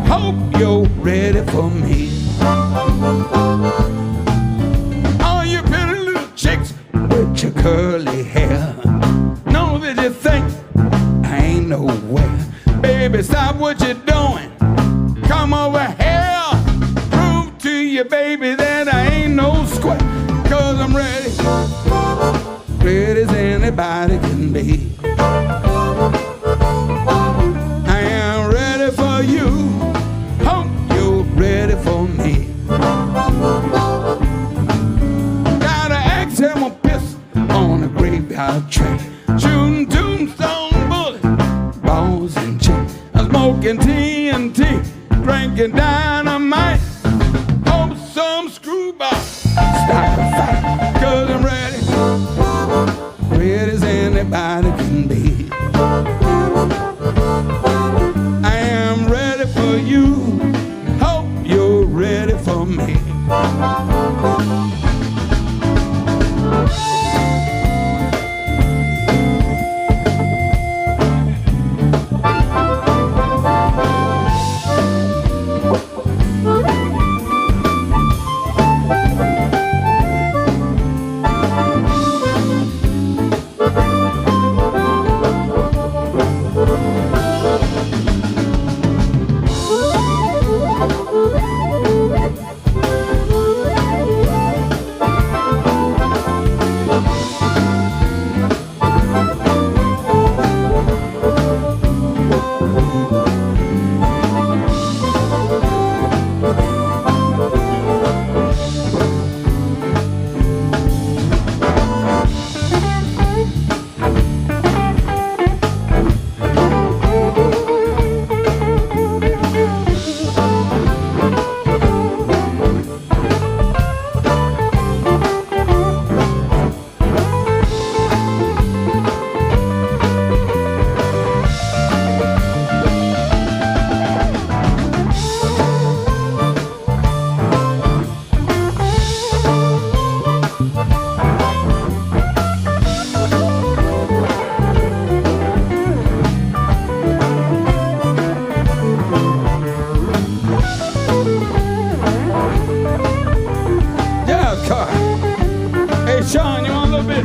hope you're ready for me. All you pretty little chicks with your curly hair, know that you think I ain't nowhere. Baby, stop what you're doing, come over here, prove to you, baby, that I ain't no square. Cause I'm ready as anybody can be. I am ready for you, hope you're ready for me. Got an axe and a pistol on a graveyard track, shooting tombstone bullets, balls and chips. I'm smoking TNT, drinking dynamite. Hope some screwball stop the fight. Cause I'm ready as anybody can be. I am ready for you, hope you're ready for me. Shawn, you want a little bit?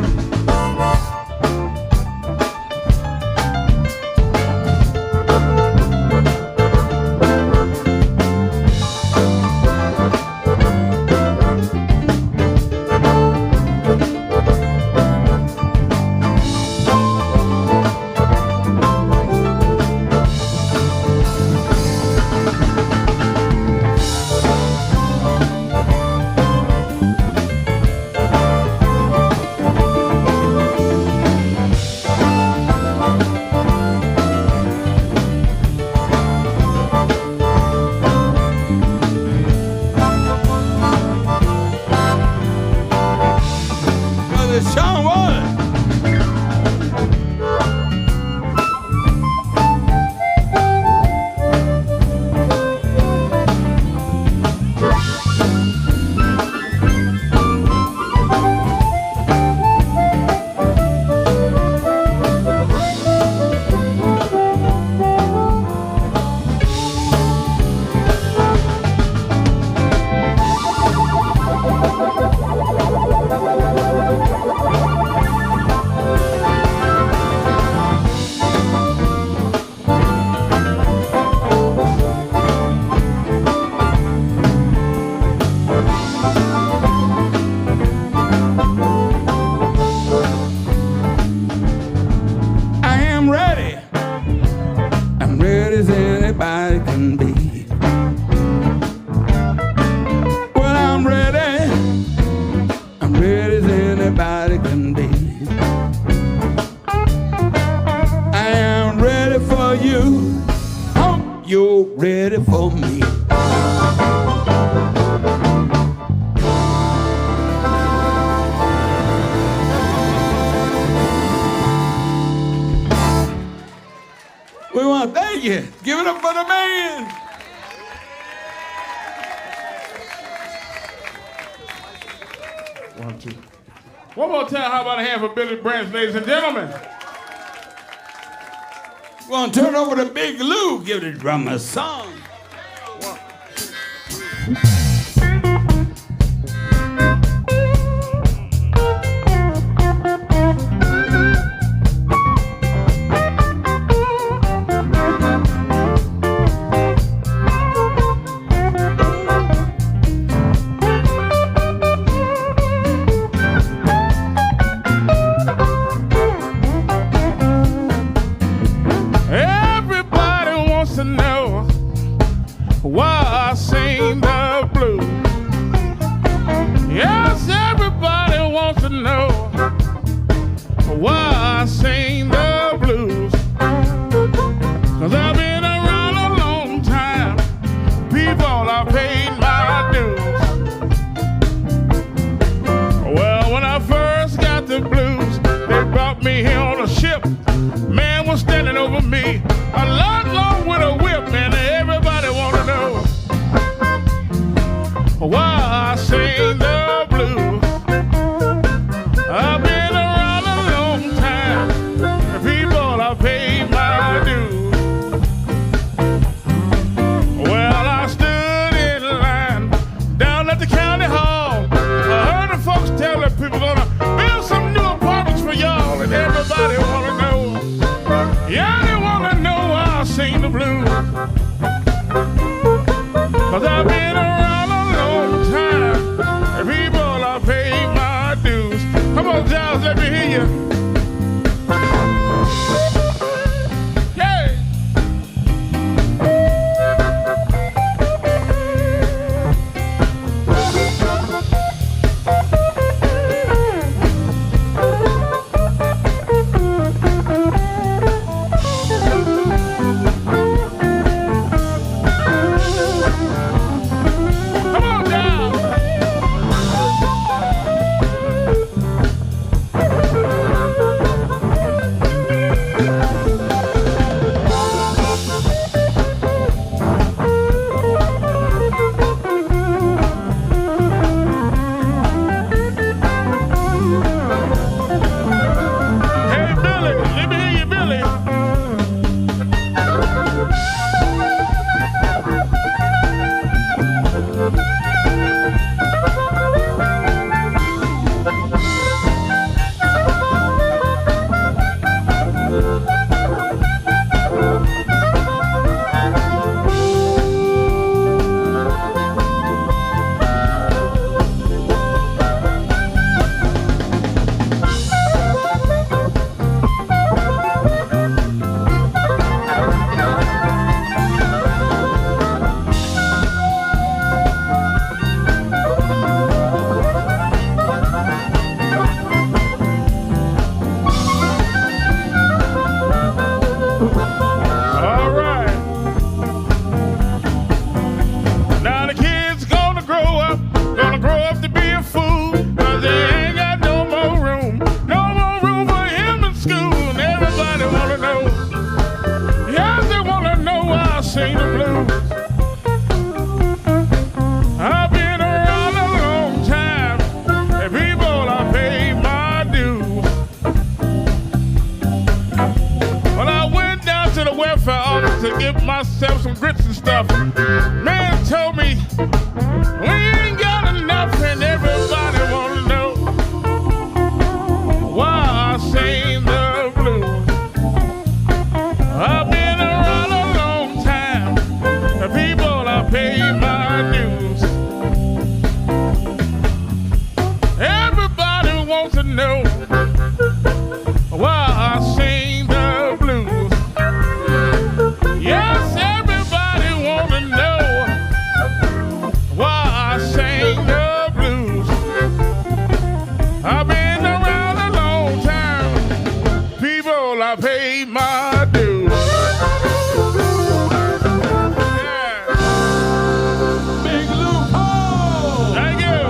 Shawn Wallace. As anybody can be. Well, I'm ready as anybody can be. I am ready for you, hope you're ready for me. We want to thank you. Give it up for the man. 1, 2. One more time, how about a hand for Billy Branch, ladies and gentlemen? We're gonna turn over to Big Lou, give the drummer a song. Everybody wants to know why I sing the blues. Yes, everybody wants to know why I sing the blues. 'Cause I've been around a long time. People, I paid my dues. Well, when I first got the blues, they brought me here on a ship. Man was standing over me, a lot long with a whip, and everybody wanna know why I sing the blues. I've been around a long time, people, I paid my dues. Well, I stood in line down at the county hall. I heard the folks tell the people gonna build some new apartments for y'all, and everybody wanna know. Yeah, they wanna know why I sing the blues. 'Cause I've been around a long time, and people, I paid my dues. Come on, Giles, let me hear you. Yeah. Come on, Giles. Hey, Billy, let me hear you, Billy. All right. Now the kids gonna grow up to be a fool, 'cause they ain't got no more room for him in school. And everybody wanna know, yeah, they wanna know why I sing the blues. I've been around a long time, and people, I pay my dues. Well, I went down to the welfare office to get myself some grits and stuff. Man told me, we ain't got enough, and everybody wanna know why I sing the blues. I've been around a long time, the people, I pay my dues. Everybody wants to know why I sing the blues. Yes, everybody wanna know why I sing the blues. I've been around a long time, people, I pay my dues. Yeah. Big Lou Paul. Thank you.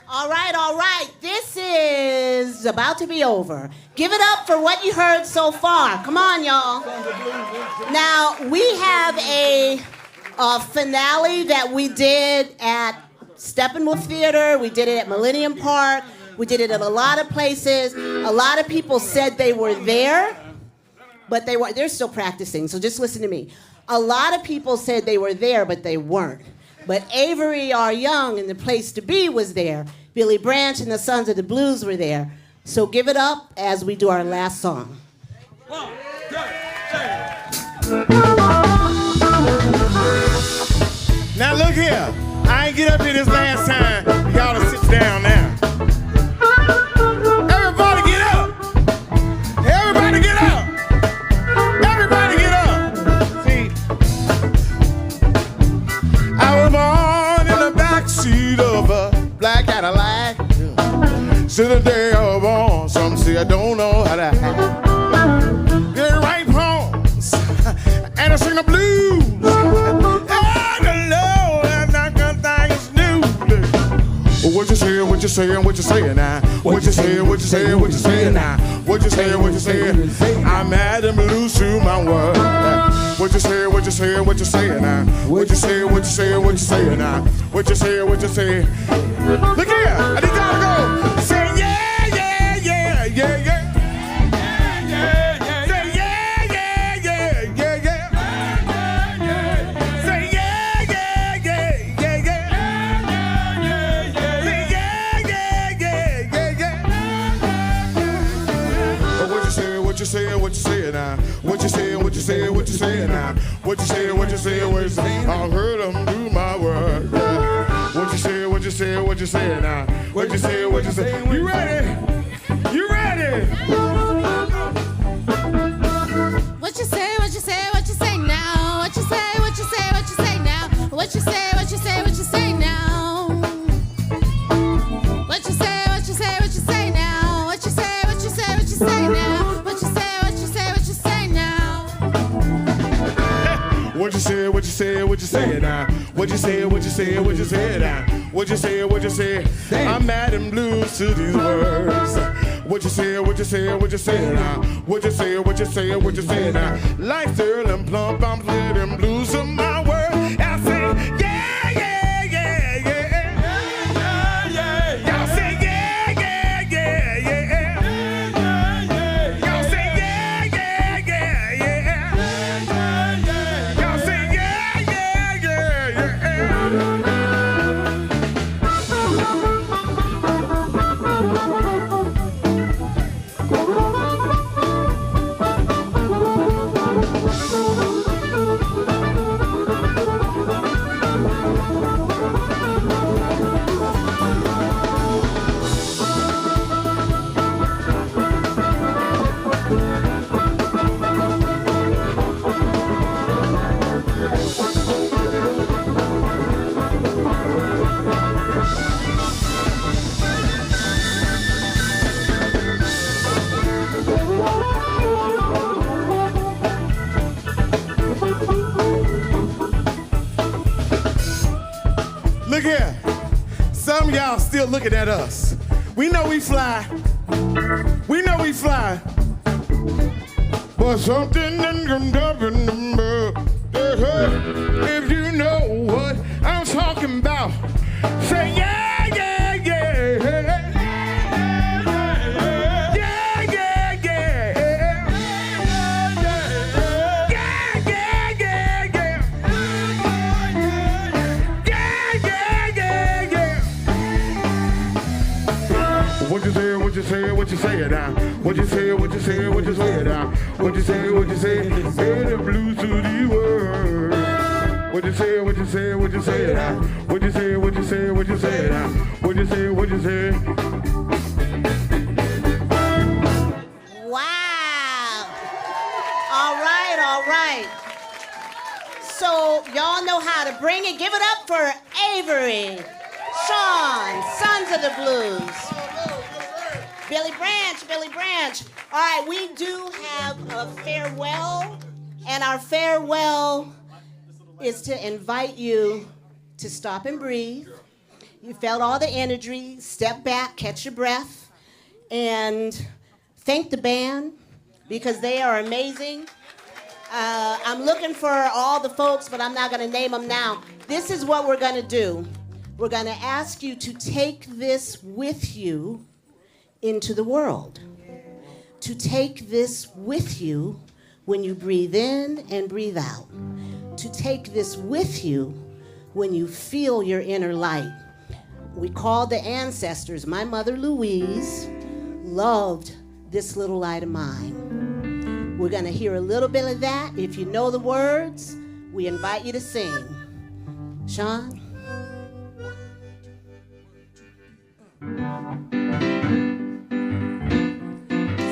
All right, all right. This is about about to be over. Give it up for what you heard so far. Come on, y'all. Now, we have a finale that we did at Steppenwolf Theater. We did it at Millennium Park. We did it at a lot of places. A lot of people said they were there, but they're still practicing, so just listen to me. A lot of people said they were there, but they weren't. But Avery R Young and The Place to Be was there. Billy Branch and the Sons of the Blues were there. So give it up as we do our last song. 1, 2, 3. Now look here, I ain't get up here this last time. Y'all to sit down now. Everybody get up. Everybody get up. Everybody get up. See, I was born in the backseat of a black Cadillac. Since the day I was born, some say I don't know how to act. They write poems and I sing the blues. What you saying, what you saying, what you saying now? What you saying, what you saying, what you saying now? What you saying, what you saying? I'm mad and blue through my world. What you saying, what you saying, what you saying now? What you saying, what you saying, what you saying now? What you saying, what you saying? Look here, I need y'all to go. Say yeah, yeah, yeah, yeah, yeah. What you saying, what you saying now? What you saying, what you saying, what you saying now? What you saying, what you saying, what you saying? I heard them do my work. What you saying, what you saying, what you saying now? What you saying, what you saying? You ready? You ready? What you say, what you say, what you say now? What you say, what you say, what you say now? What you say, what you say, what you say now? What you say, what you say, what you say now? What you say, what you say, what you say now? What you say, what you say, what you say now? What you say, what you say, what you say now? What you say, what you say? I'm mad and blue to these words. What you say, what you say, what you say now? What you say, what you say, what you say now? Life's early and plump, I'm feeling blues of my word. I say, yeah, yeah, yeah, yeah. Y'all say, yeah, yeah, yeah, yeah. Y'all say, yeah, yeah, yeah, yeah. Y'all say, yeah, yeah, yeah, yeah. Look here, some of y'all still looking at us. We know we fly. We know we fly. But something done come up in the mud. If you know what I'm talking about, say yeah, yeah, yeah. Yeah, yeah, yeah. Yeah, yeah, yeah, yeah. What you say, what you say, what you say now? What you say, what you say, what you say now? What you say, what you say, say the blues to the world. What you say, what you say, what you say now? What you say, what you say, what you say now? What you say, what you say? Wow. All right, all right. So y'all know how to bring it. Give it up for Avery, Shawn, Sons of the Blues. Billy Branch, Billy Branch. All right, we do have a farewell, and our farewell is to invite you to stop and breathe. You felt all the energy, step back, catch your breath, and thank the band because they are amazing. I'm looking for all the folks, but I'm not going to name them now. This is what we're going to do. We're going to ask you to take this with you into the world. To take this with you when you breathe in and breathe out. To take this with you when you feel your inner light. We called the ancestors. My mother Louise loved this little light of mine. We're going to hear a little bit of that. If you know the words, we invite you to sing. Shawn?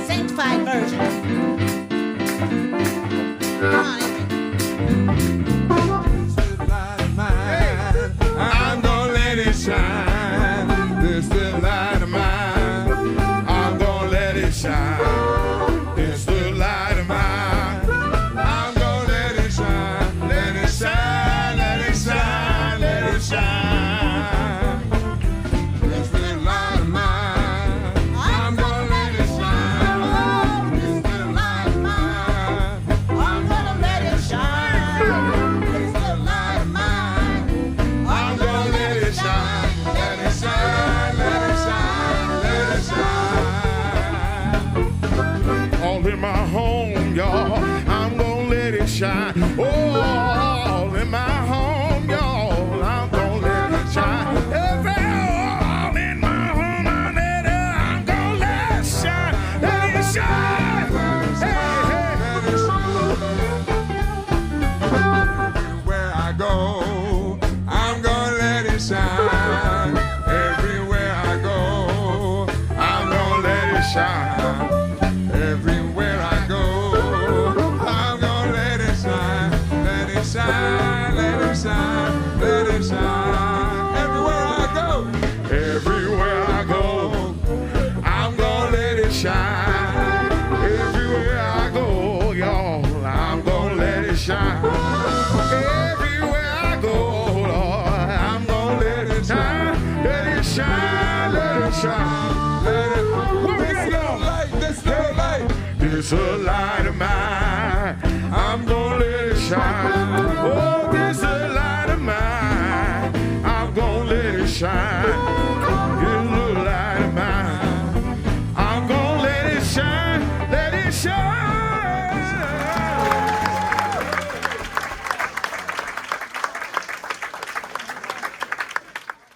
Sanctified version. Come on, I'm gonna let it shine. This little light of mine. I'm gonna let it shine. This little light of mine. I'm gonna let it shine. Let it shine. Let it shine. Let it shine. This little light of mine. I'm gonna let it shine. This little light of mine. I'm gonna let it shine. This little light of mine. I'm gonna let it shine. Let it shine. Let it shine. Let it shine. All in my home, y'all. I'm gonna let it shine. Oh, all in my home, y'all. I'm gonna let it shine. All in my home, I'm gonna let it shine. Let it shine. Hey, hey. Everywhere I go, I'm gonna let it shine. Everywhere I go, I'm gonna let it shine. Everywhere I go, I'm gonna let it shine. Let it shine, let it shine, let it shine. Everywhere I go, everywhere I go, I'm gonna let it shine. Everywhere I go, y'all, I'm gonna let it shine. Everywhere I go, Lord, I'm gonna let it shine. Let it shine, let it shine, let it. Where we gotta go? This little light, this little light of mine. I'm gonna let it shine. Oh, this little light of mine. I'm gonna let it shine. This little light of mine. I'm gonna let it shine. Let it shine.